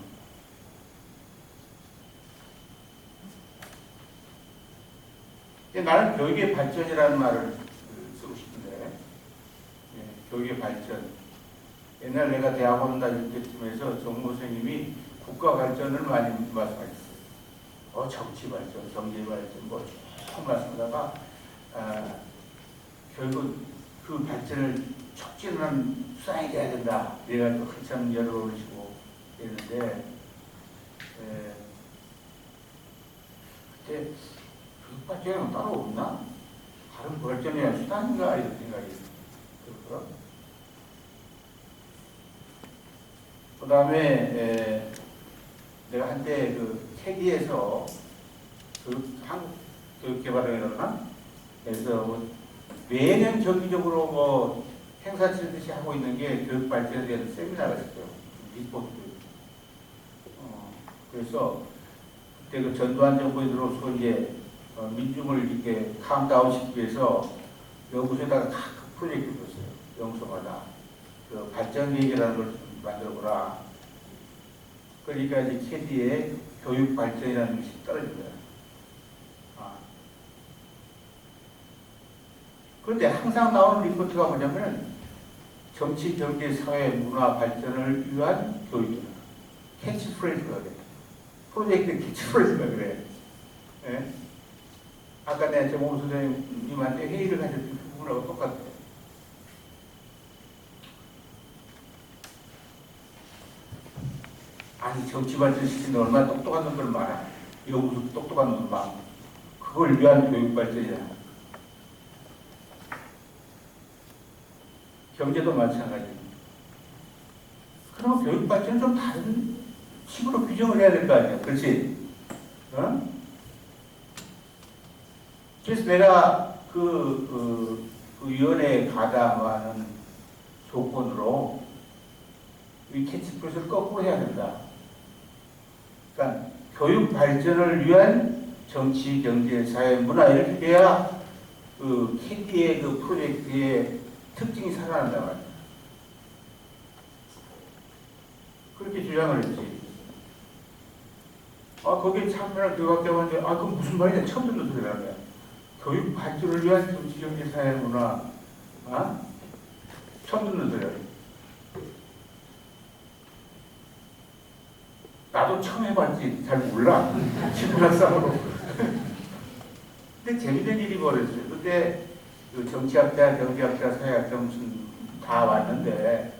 나는 교육의 발전이라는 말을 쓰고 싶은데, 교육의 발전. 옛날 내가 대학원 다닐 때쯤에서 정모 선생님이 국가 발전을 많이 말씀하셨어요. 정치 발전, 경제 발전, 쭉 말씀하다가, 결국 그 발전을 촉진하는 수단이 돼야 된다. 내가 또 한참 열을 올리시고 했는데, 그때 그 발전은 따로 없나? 다른 발전의 수단인가? 이런 생각이 들었고요. 그 다음에 내가 한때 그 KD에서 한국 교육개발원이라나 그래서 매년 정기적으로 뭐 행사 치르듯이 하고 있는 게 교육 발전에 대한 세미나가 있었죠. 리포트. 그래서 그때 그 전두환 정부에 들어서 이제 민중을 이렇게 카운트다운 시키기 위해서 연구소에다가 다 그 프로젝트를 줬어요. 연구소마다. 그 발전 계획이라는 걸 만들어보라. 그러니까 이제 KD에 교육 발전이라는 것이 떨어진 거야. 그런데 항상 나오는 리포트가 뭐냐면 정치, 경제, 사회, 문화 발전을 위한 교육이다. 캐치프레이즈가 그래. 프로젝트 캐치프레이즈가 그래. 예? 아까 내가 정모 선생님한테 회의를 가졌던 그 부분하고 똑같아요. 아니 정치 발전 시키는데 얼마나 똑똑한 놈들 많아. 여기서 똑똑한 놈들 많아. 그걸 위한 교육 발전이야. 경제도 마찬가지입니다. 그럼 교육 발전은 좀 다른 식으로 규정을 해야 될 거 아니야. 그렇지? 어? 그래서 내가 그 위원회에 가담하는 조건으로 이 캐치프레이즈를 거꾸로 해야 된다. 그러니까 교육 발전을 위한 정치, 경제, 사회, 문화 이렇게 돼야 그 캐디의 그 프로젝트의 특징이 살아난단 말이야. 그렇게 주장을 했지. 거기에 참여한 교육학자한테 그럼 무슨 말이냐? 처음 듣는 소리라는 거야. 교육 발전을 위한 정치, 경제, 사회, 문화, 처음 듣는 소리야. 나도 처음 해봤지. 잘 몰라. 지구락상으로. 근데 재밌는 일이 벌어졌어요. 그때 그 정치학자, 경제학자, 사회학자 무슨 다 왔는데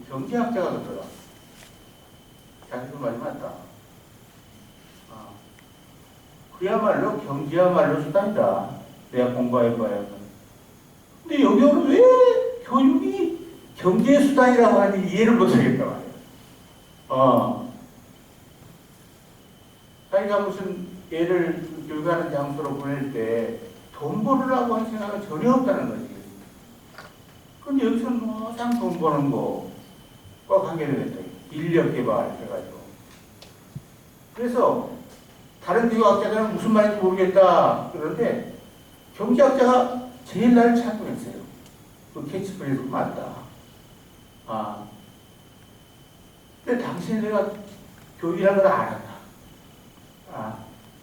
경제학자가 그러더라. 자기도 말이 맞다. 그야말로 경제야말로 수단이다. 내가 공부해봐야. 근데 여기는 왜 교육이 경제의 수단이라고 하니 이해를 못하겠다 말이야. 자기가 무슨 애를 교육하는 장소로 보낼 때 돈 벌으라고 할 생각은 전혀 없다는 거지. 근데 여기서는 항상 돈 버는 거 꼭 하게 되겠다. 인력 개발 해가지고. 그래서 다른 교육학자들은 무슨 말인지 모르겠다. 그런데 경제학자가 제일 나를 착용했어요. 그 캐치프레이즈 맞다. 근데 당시에 내가 교육이라는 걸 알았다.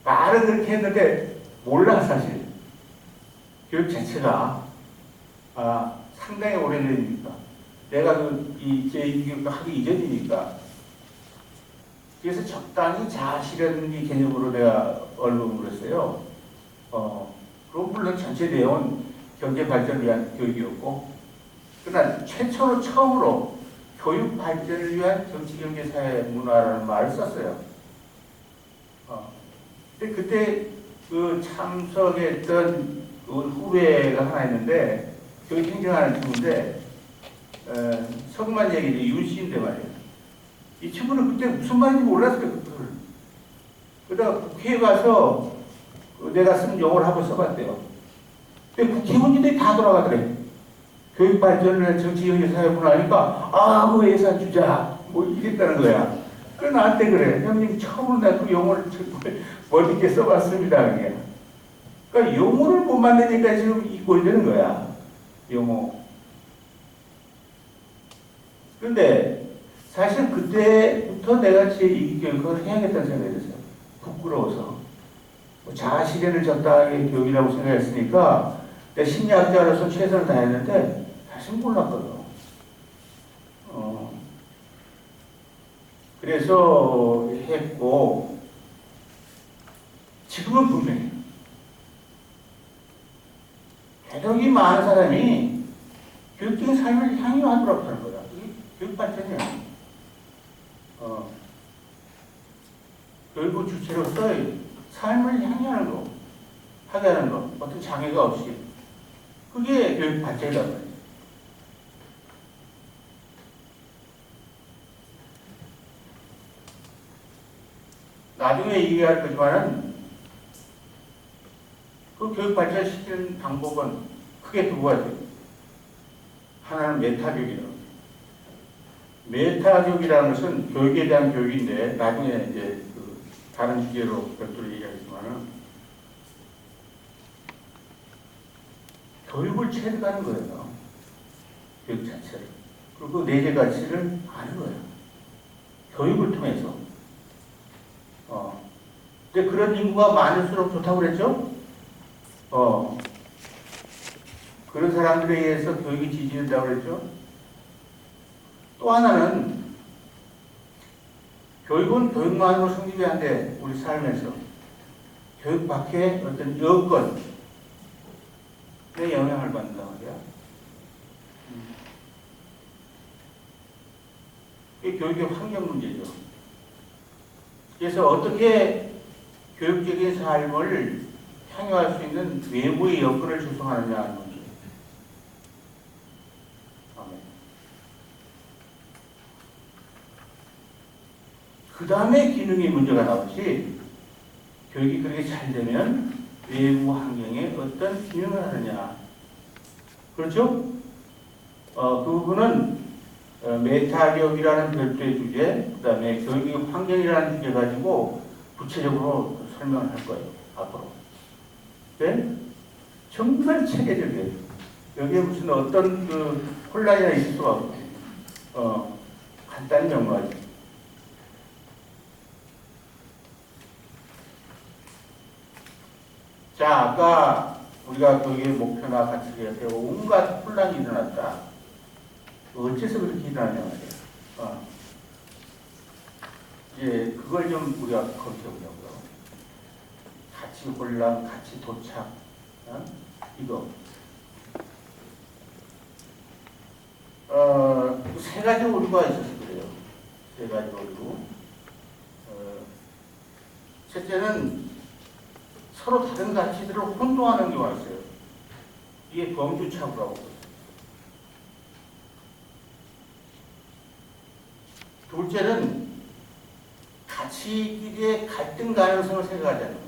말은 그렇게 했는데 몰라 사실. 교육 자체가 상당히 오래전이니까. 내가 제2교육 하기 이전이니까. 그래서 적당히 자아실현 개념으로 내가 언급을 했어요. 그럼 물론 전체 내용은 경제 발전을 위한 교육이었고, 그러나 최초로 처음으로 교육 발전을 위한 정치, 경제, 사회, 문화라는 말을 썼어요. 근데 그때 그 참석했던 그 후배가 하나 있는데, 교육 행정하는 친구인데, 서구만 얘기지, 윤씨인데 말이에요. 이 친구는 그때 무슨 말인지 몰랐어요, 그걸. 그러다가 국회에 가서 내가 쓴 용어를 한번 써봤대요. 근데 국회의원들이 다 돌아가더래. 교육 발전을 정치, 경제, 사회, 문화 하니까, 그 예산 주자. 뭐 이랬다는 거야. 그래, 나한테 그래. 형님, 처음으로 내가 그 용어를 멋있게 써봤습니다. 그게. 그러니까 용어를 못 만드니까 지금 이 꼴이 되는 거야. 용어. 그런데 사실 그때부터 내가 제2교육을 해야겠다는 생각이 들었어요. 부끄러워서. 자아실현을 적당하게 교육이라고 생각했으니까 내가 심리학자로서 최선을 다했는데 사실 몰랐거든. 그래서 했고 지금은 분명해요. 대덕이 많은 사람이 교육적인 삶을 향유하도록 하는 거야. 이게 교육 발전이야. 교육의 주체로서의 삶을 향유하는 거, 하게 하는 거, 어떤 장애가 없이. 그게 교육 발전이란 말이에요. 나중에 얘기할 거지만은 그 교육 발전시키는 방법은 크게 두 가지. 하나는 메타교육이라고. 메타교육이라는 것은 교육에 대한 교육인데 나중에 이제 다른 주제로 별도로 얘기하겠지만은 교육을 체득하는 거예요. 교육 자체를. 그리고 내재 가치를 아는 거예요. 교육을 통해서. 근데 그런 인구가 많을수록 좋다고 그랬죠? 그런 사람들에 의해서 교육이 지지된다고 그랬죠? 또 하나는 교육은 교육만으로 성립이 안 돼. 우리 삶에서. 교육 밖에 어떤 여건에 영향을 받는단 말이야. 이게 교육의 환경 문제죠. 그래서 어떻게 교육적인 삶을 향유할 수 있는 외부의 여건을 조성하느냐 하는 문제. 그 다음에 기능이 문제가 나오지. 교육이 그렇게 잘 되면 외부 환경에 어떤 기능을 하느냐. 그렇죠? 그 부분은 메타교육이라는 별도의 주제, 그 다음에 교육의 환경이라는 주제 가지고 구체적으로 설명을 할 거예요. 앞으로. 네? 정말 체계적이에요. 여기에 무슨 어떤 혼란이나 있을 수가 없고, 간단히 명료하죠. 자, 아까 우리가 거기에 목표나 가치에 온갖 혼란이 일어났다. 어째서 그렇게 일어나냐 말이에요. 이제 그걸 좀 우리가 검토해보자고요. 가치 혼란, 가치 도착, 이거. 세 가지 오류가 있어서 그래요. 세 가지 오류. 첫째는 서로 다른 가치들을 혼동하는 경우가 있어요. 이게 범주착오라고 그래요. 둘째는 가치끼리의 갈등 가능성을 생각하자는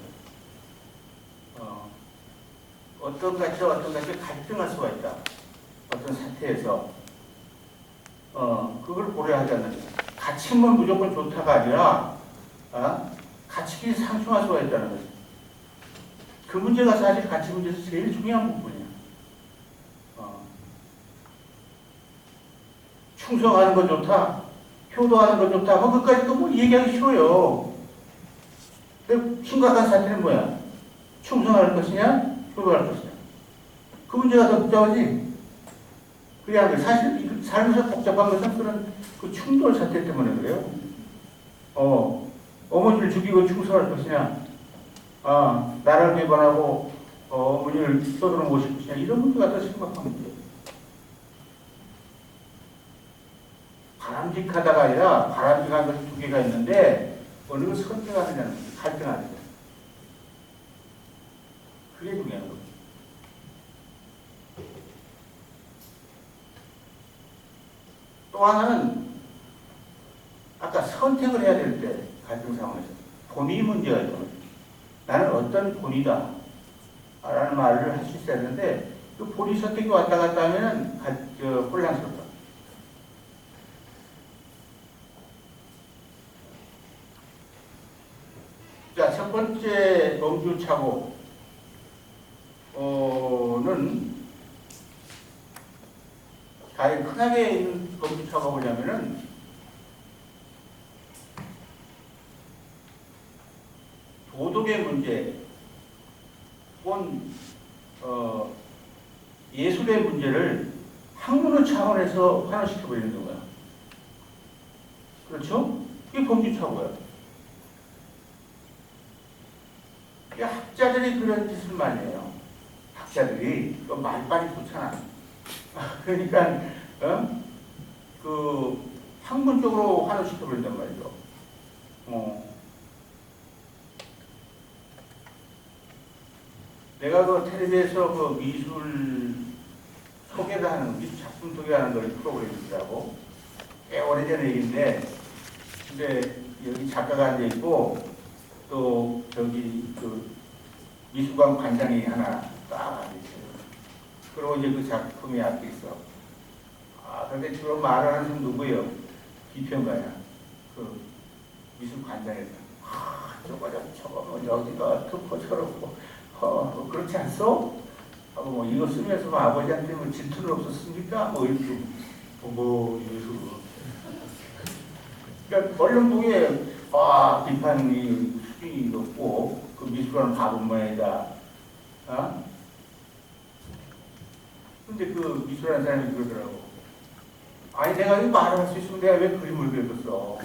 거예요. 어떤 가치와 어떤 가치가 갈등할 수가 있다. 어떤 사태에서. 그걸 고려하지 않는 거예요. 가치면 무조건 좋다가 아니라, 가치끼리 상충할 수가 있다는 거죠. 그 문제가 사실 가치 문제에서 제일 중요한 부분이야. 충성하는 건 좋다, 효도하는 건 좋다, 그것까지 또 뭐 얘기하기 쉬워요. 근데 심각한 사태는 뭐야? 충성할 것이냐, 효도할 것이냐. 그 문제가 더 복잡하지? 그래야 사실 삶에서 복잡한 것은 그런 그 충돌 사태 때문에 그래요. 어머니를 죽이고 충성할 것이냐, 나를 배반하고 어머니를 떠들어 모실 것이냐, 이런 문제가 더 심각한 문제예요. 바람직하다가 아니라 바람직한 것이 두 개가 있는데 어느 걸 선택하느냐는 거예요. 갈등하는 거예요. 그게 중요한 거예요. 또 하나는 아까 선택을 해야 될 때 갈등 상황에서 본의 문제가 있거든요. 나는 어떤 본이다 라는 말을 할 수 있어야 하는데 그 본의 선택이 왔다 갔다 하면 혼란스럽다. 자, 첫 번째 범주착오는 가장 흔하게 있는 범주착오가 뭐냐면은 도덕의 문제 혹은 예술의 문제를 학문의 차원에서 환원시켜버리는 거야. 그렇죠? 이게 범주착오야. 학자들이 그런 짓을 많이 해요. 학자들이 말빨이 좋잖아. 그러니까 그 학문적으로 환원시켜버린단 말이죠. 내가 그 텔레비에서 그 미술 소개를 하는, 미술 작품 소개하는 걸 프로그램이라고 꽤 오래전 얘기인데, 근데 여기 작가가 앉아있고, 또 저기 그 미술관 관장이 하나 딱 앉아있어요. 그리고 이제 그 작품이 앞에 있어. 근데 주로 말하는 사람 누구예요? 비평가야. 그 미술 관장에서. 저거 뭐 여기가 특허 저렇고. 그렇지 않소? 하고 뭐 이거 쓰면서 뭐 아버지한테 뭐 질투는 없었습니까? 뭐 이렇게 이래서 그러니까 얼른 보기에 비판이 수준이 높고 그 미술관은 바본 모양이다. 근데 그 미술하는 사람이 그러더라고. 아니 내가 이거 말을 할 수 있으면 내가 왜 그림을 그렸어?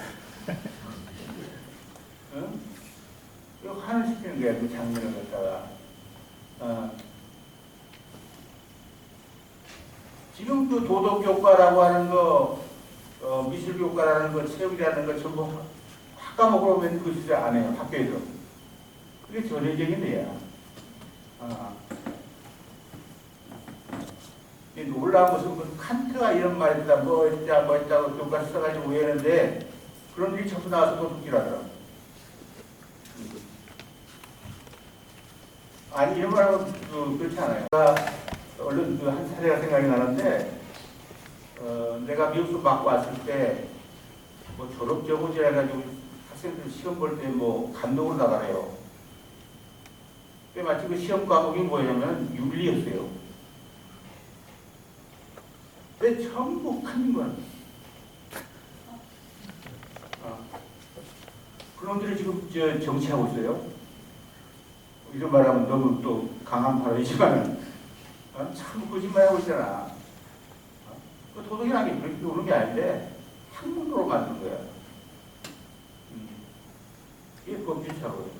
이거 환원시키는 거야, 그 장면을 갖다가. 지금 그 도덕교과라고 하는 거, 미술교과라는 거, 체육이라는 거 전부 학과목으로 맨 그 시대 안 해요, 학교에서. 그게 전형적인 데야. 놀라운 것은 그 칸트가 이런 말이다, 뭐 했다고 교과 써가지고 외우는데, 그런들이 자꾸 나와서 도둑질하더라고. 아니 이런 말하면 그렇지 않아요. 얼른 한 사례가 생각이 나는데 내가 미국에서 막 왔을 때 뭐 졸업저고지 해가지고 학생들 시험 볼 때 뭐 감독으로 나가래요. 마치 그 시험 과목이 뭐냐면 윤리였어요. 근데 전부 틀린 거야. 그놈들이 지금 정치하고 있어요. 이런 말하면 너무 또 강한 발언이지만 참 거짓말하고 있잖아. 그 도덕이라는 게 그렇게 오는 게 아닌데 학문으로 만든 거야. 이게 범죄착오예요.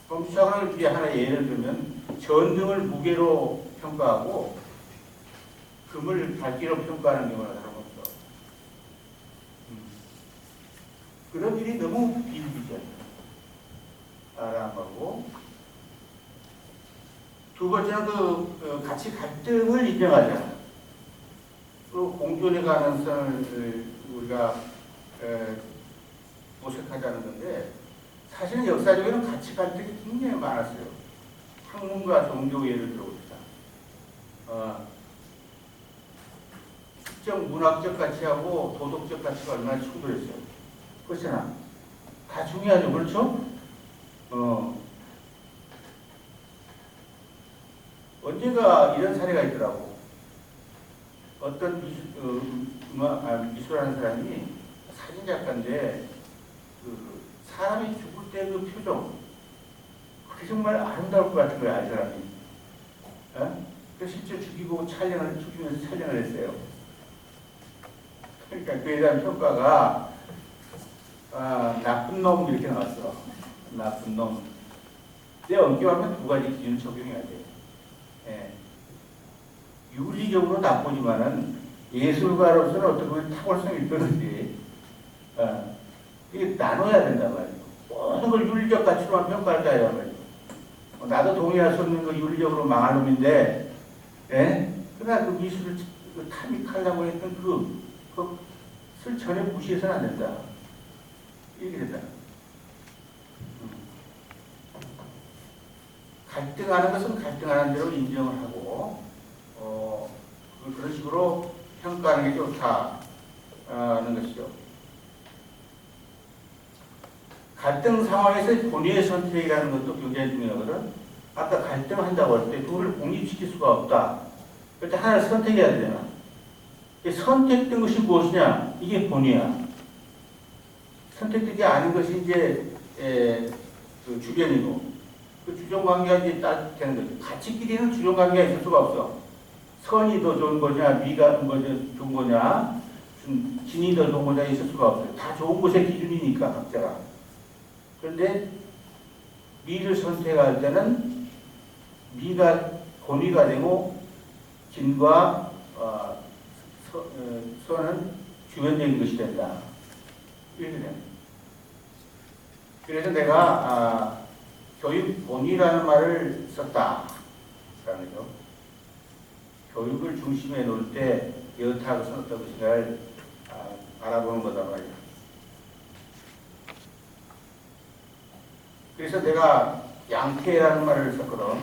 범죄착오는 이제 하나 예를 들면 전등을 무게로 평가하고 금을 밝기로 평가하는 경우는 다름없어. 그런 일이 너무 비일비재하다. 거고 두 번째는 가치 갈등을 인정하자. 그 공존의 가능성을 우리가 모색하자는 건데 사실은 역사적으로는 가치 갈등이 굉장히 많았어요. 학문과 종교 예를 들어봅시다. 특정 문학적 가치하고 도덕적 가치가 얼마나 충돌했어요. 그렇잖아. 다 중요하죠. 그렇죠? 언젠가 이런 사례가 있더라고. 어떤 미술하는 사람이 사진작가인데 사람이 죽을 때 그 표정 그게 정말 아름다울 것 같은 거야. 이 사람이. 그래서 실제 죽이면서 촬영을 했어요. 그러니까 그에 대한 평가가 나쁜 놈 이렇게 나왔어. 나쁜 놈. 내 엄격하면 두 가지 기준을 적용해야 돼. 윤리적으로 나쁘지만은 예술가로서는 어떻게 보면 탁월성이 있던지 이게 나눠야 된단 말이에요. 모든 걸 윤리적 가치로만 평가할 때야 말이에요. 나도 동의할 수 없는 거 윤리적으로 망할 놈인데, 그러나 그 미술을 탐닉하려고 했던 그것을 전혀 무시해서는 안 된다. 이렇게 된다. 갈등하는 것은 갈등하는 대로 인정을 하고, 그런 식으로 평가하는 게 좋다는 것이죠. 갈등 상황에서 본인의 선택이라는 것도 굉장히 중요하거든. 아까 갈등한다고 할 때 그걸 공립시킬 수가 없다. 그럴 때 하나를 선택해야 되잖아. 선택된 것이 무엇이냐? 이게 본이야. 선택되지 않은 것이 이제 그 주변이고, 그 주종관계가 이제 딱 되는 거죠. 가치끼리는 주종관계가 있을 수가 없어. 선이 더 좋은 거냐, 미가 좋은 거냐, 진이 더 좋은 거냐 있을 수가 없어요. 다 좋은 것의 기준이니까 각자가. 그런데 미를 선택할 때는 미가 본위가 되고 진과 선은 주변적인 것이 된다. 이렇게 됩니다. 그래서 내가 교육 본위라는 말을 썼다. 라는 거죠. 교육을 중심에 놓을 때 여타 것은 어떤 것인가를 알아보는 거다 말이에요. 그래서 내가 양태라는 말을 썼거든.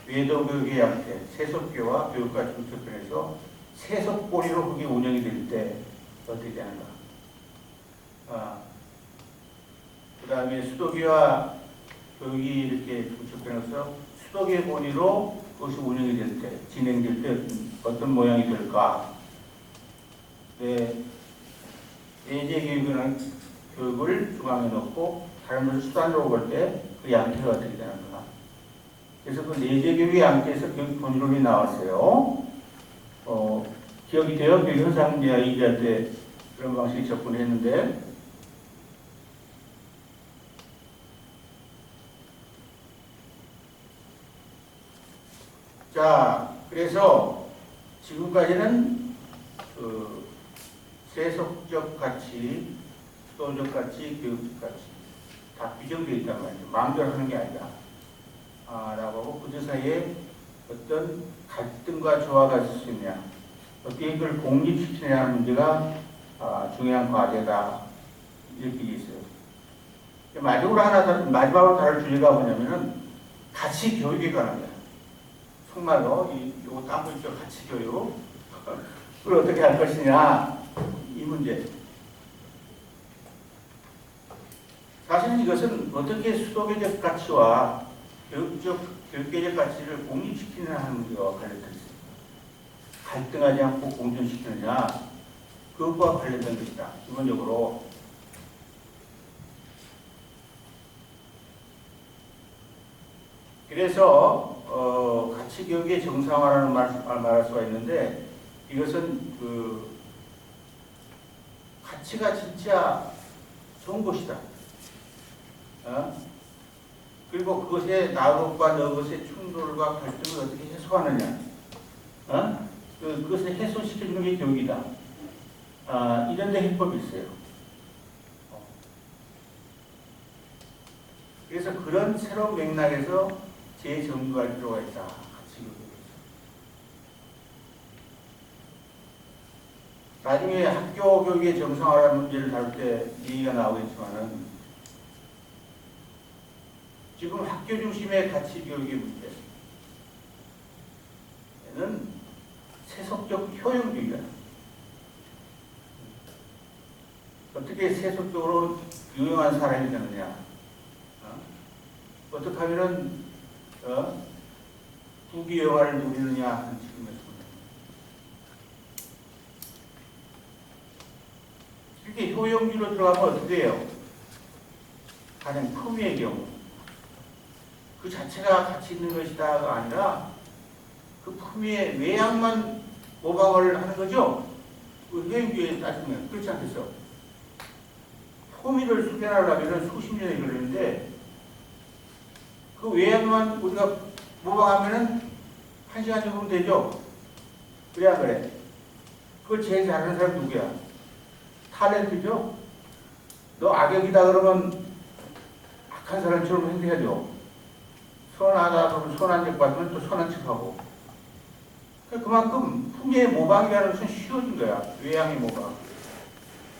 외도교육의 양태, 세속교와 교육과 중첩변에서 세속고리로 그게 운영이 될 때 어떻게 되는가. 그 다음에 수도교와 교육이 이렇게 중첩변해서 수도교의 본위로 그것이 운영이 될 때, 진행될 때 어떤 모양이 될까. 예제교육은 교육을 중앙에 놓고 다른 것을 수단으로 볼 때 그 양태가 어떻게 되는가. 그래서 그 예제교육의 양태에서 교육 본위론이 나왔어요. 기억이 돼요? 그 현상 얘기할 때 그런 방식이 접근했는데, 자, 그래서 지금까지는 세속적 가치, 수도적 가치, 교육적 가치 다 규정되어 있단 말이죠. 마음대로 하는 게 아니다. 라고 하고 그들 사이에 어떤 갈등과 조화가 있을 수 있냐, 어떻게 그걸 공립시키느냐 하는 문제가 중요한 과제다 이렇게 있어요. 마지막으로 다룰 주제가 뭐냐면은 가치 교육에 관한 거야. 정말로 이거 딴거 있죠. 가치 교육. 그걸 어떻게 할 것이냐 이 문제. 사실 이것은 어떻게 수도계적 가치와 교육계적 가치를 공립시키느냐 하는 문제와 관련되어 있습니다. 갈등하지 않고 공존시키느냐 그것과 관련된 것이다. 기본적으로 그래서 가치교육의 정상화라는 말할 수가 있는데 이것은 가치가 진짜 좋은 것이다. 그리고 그것에 나 것과 너 것의 충돌과 갈등을 어떻게 해소하느냐. 그것을 해소시키는 게 교육이다. 이런 데 해법이 있어요. 그래서 그런 새로운 맥락에서 재정비할 필요가 있다. 가치교육에 나중에 학교 교육의 정상화라는 문제를 다룰 때 얘기가 나오겠지만은 지금 학교 중심의 가치교육의 문제는 세속적 효용주의다. 어떻게 세속적으로 유용한 사람이 되느냐. 어떻게 하면은 부귀영화를 누리느냐 하는 측면에서 이렇게 효용주의로 들어가면 어떻게 해요? 가령 품위의 경우 그 자체가 가치 있는 것이다가 아니라 그 품위의 외양만 모방을 하는 거죠. 그 효용주의에 따지면 그렇지 않겠어? 품위를 숙련하려면 수십 년이 걸리는데 그 외양만 우리가 모방하면은 1시간 정도면 되죠? 그래 안 그래? 그걸 제일 잘하는 사람 누구야? 탤런트죠? 너 악역이다 그러면 악한 사람처럼 행동해야죠. 선하다 그러면 선한 척 받으면 또 선한 척하고. 그만큼 품위의 모방이라는 것은 쉬워진 거야. 외양의 모방.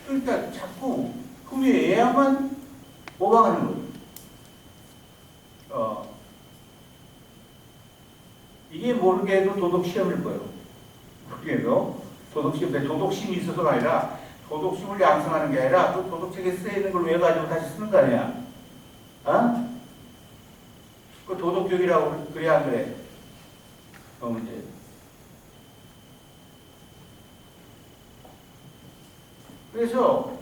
그러니까 자꾸 품위의 외양만 모방하는 거예요. 이게 모르게도 도덕시험일 거예요. 모르게도 도덕시험인데 도덕심이 있어서가 아니라 도덕심을 양성하는 게 아니라 그 도덕책에 쓰여 있는 걸 외워가지고 다시 쓰는 거 아니야. 그 도덕교육이라고 그래야 안 그래? 문제. 그래서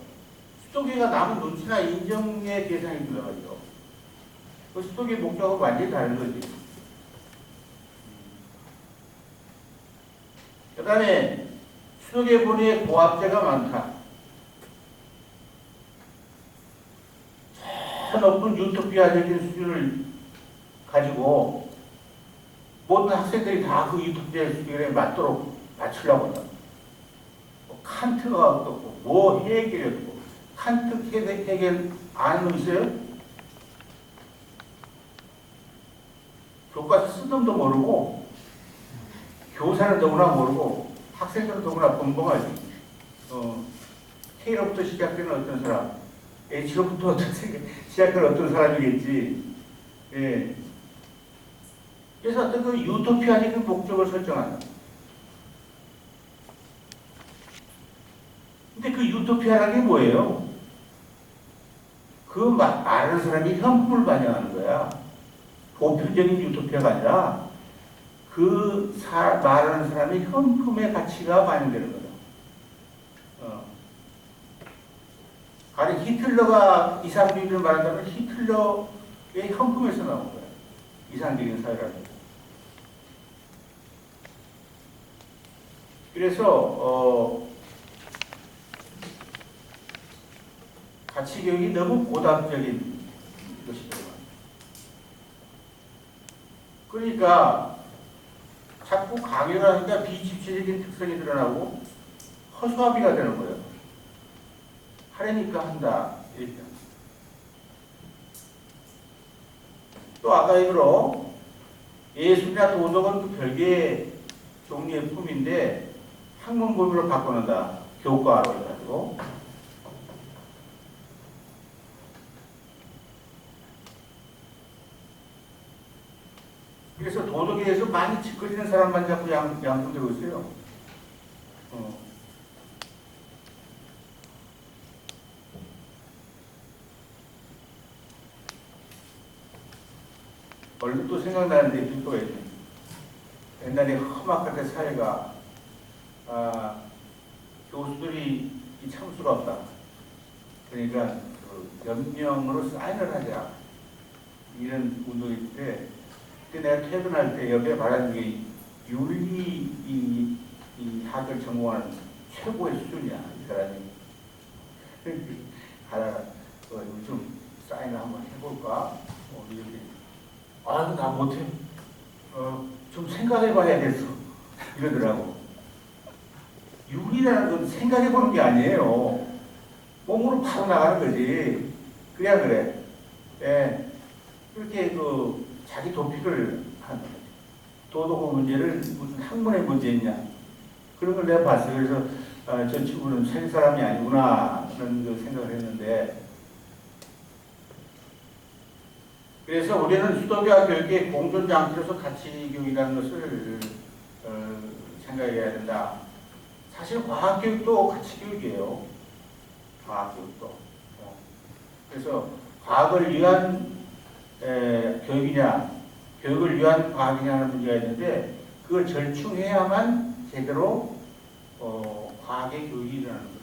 수도계가 남은 눈치나 인정의 대상이 들어가죠. 그 수도계 목적은 완전히 다른 거지. 그 다음에 수도계 본의에 고압제가 많다. 저 높은 유토피아적인 수준을 가지고 모든 학생들이 다 그 유토피아 수준에 맞도록 맞추려고 한다. 뭐 칸트가 어떻고 뭐 해결이 어떻고 칸트 해결 아는 놈 있어요? 교과서 쓴 놈도 모르고 교사는 너무나 모르고 학생들은 너무나 벙벙하지. K로부터 시작되는 어떤 사람, H로부터 시작되는 어떤 사람이겠지. 예. 그래서 어떤 그 유토피아적인 목적을 설정한다. 근데 그 유토피아라는 게 뭐예요? 그 말하는 사람이 현품을 반영하는 거야. 보편적인 유토피아가 아니라 그 말하는 사람의 현품의 가치가 반영되는 거예요. 가령 히틀러가 이상주의를 말한다면 히틀러의 현품에서 나온 거예요. 이상적인 사회라는 거. 그래서 가치교육이 너무 고담적인 것이죠. 그러니까 자꾸 강요를 하니까 비집체적인 특성이 드러나고 허수아비가 되는 거예요. 하려니까 한다. 이렇게. 또 아까 이거로 예술이나 도덕은 그 별개의 종류의 품인데 학문 범위로 바꿔놓는다. 교과로 해가지고. 것도. 그래서 도덕에 대해서 많이 짓거리는 사람만 자꾸 양분되고 있어요. 얼른 또 생각나는 에피소드가 있네. 옛날에 험악한 사회가 교수들이 이 참수가 없다. 그러니까 그 연명으로 사인을 하자. 이런 운동이 있는데 그때 내가 퇴근할 때 옆에 말하는 게 윤리 이 학을 전공하는 최고의 수준이야. 이 사람이. 가다가 요즘 사인을 한번 해볼까? 이렇게. 나 못해. 좀 생각해봐야겠어. 이러더라고. 윤리라는 건 생각해보는 게 아니에요. 몸으로 바로 나가는 거지. 그냥 그래. 예. 그렇게 자기 도피를 하는 거지. 도덕 문제를 무슨 학문의 문제냐. 그런 걸 내가 봤어요. 그래서 저 친구는 생 사람이 아니구나. 그런 생각을 했는데 그래서 우리는 수도교와 교육의 공존장치로서 가치교육이라는 것을 생각해야 된다. 사실 과학교육도 가치교육이에요. 과학교육도. 그래서 과학을 위한 교육이냐, 교육을 위한 과학이냐는 문제가 있는데 그걸 절충해야만 제대로 과학의 교육이 일어나는 거예요.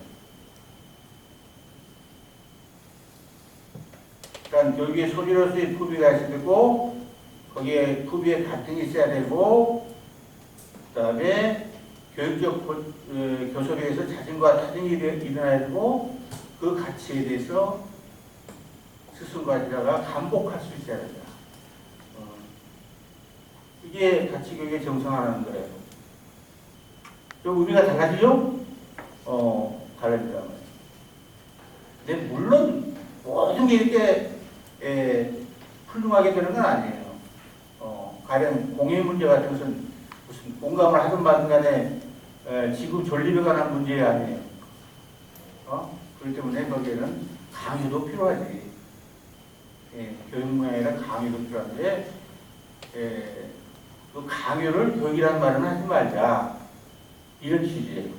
그러니까 교육의 소리로서의 부비가 있어야 되고 거기에 부비의 갈등이 있어야 되고 그 다음에 교육적 교섭에서 자진과 타진이 일어나야 되고 그 가치에 대해서 스승과 제자가 감복할 수 있어야 된다. 이게 가치교육의 정상화라는 거예요. 좀 의미가 달라지죠? 달라진다. 근데 물론 모든 게 이렇게 훌륭하게 되는 건 아니에요. 가령 공예 문제 같은 것은 무슨 공감을 하든 말든 간에 지구 존립에 관한 문제 아니에요. 그렇기 때문에 거기에는 강의도 필요하지. 교육 문화에는 강의도 필요한데 그 강요를 교육이라는 말은 하지 말자. 이런 취지예요.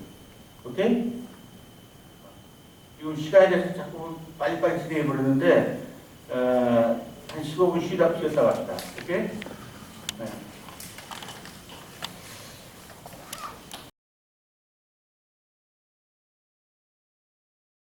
오케이? 이거 시간에 대해서 자꾸 빨리빨리 진행해 버렸는데 한 15분 쉬다 갑시다. 오케이? 네.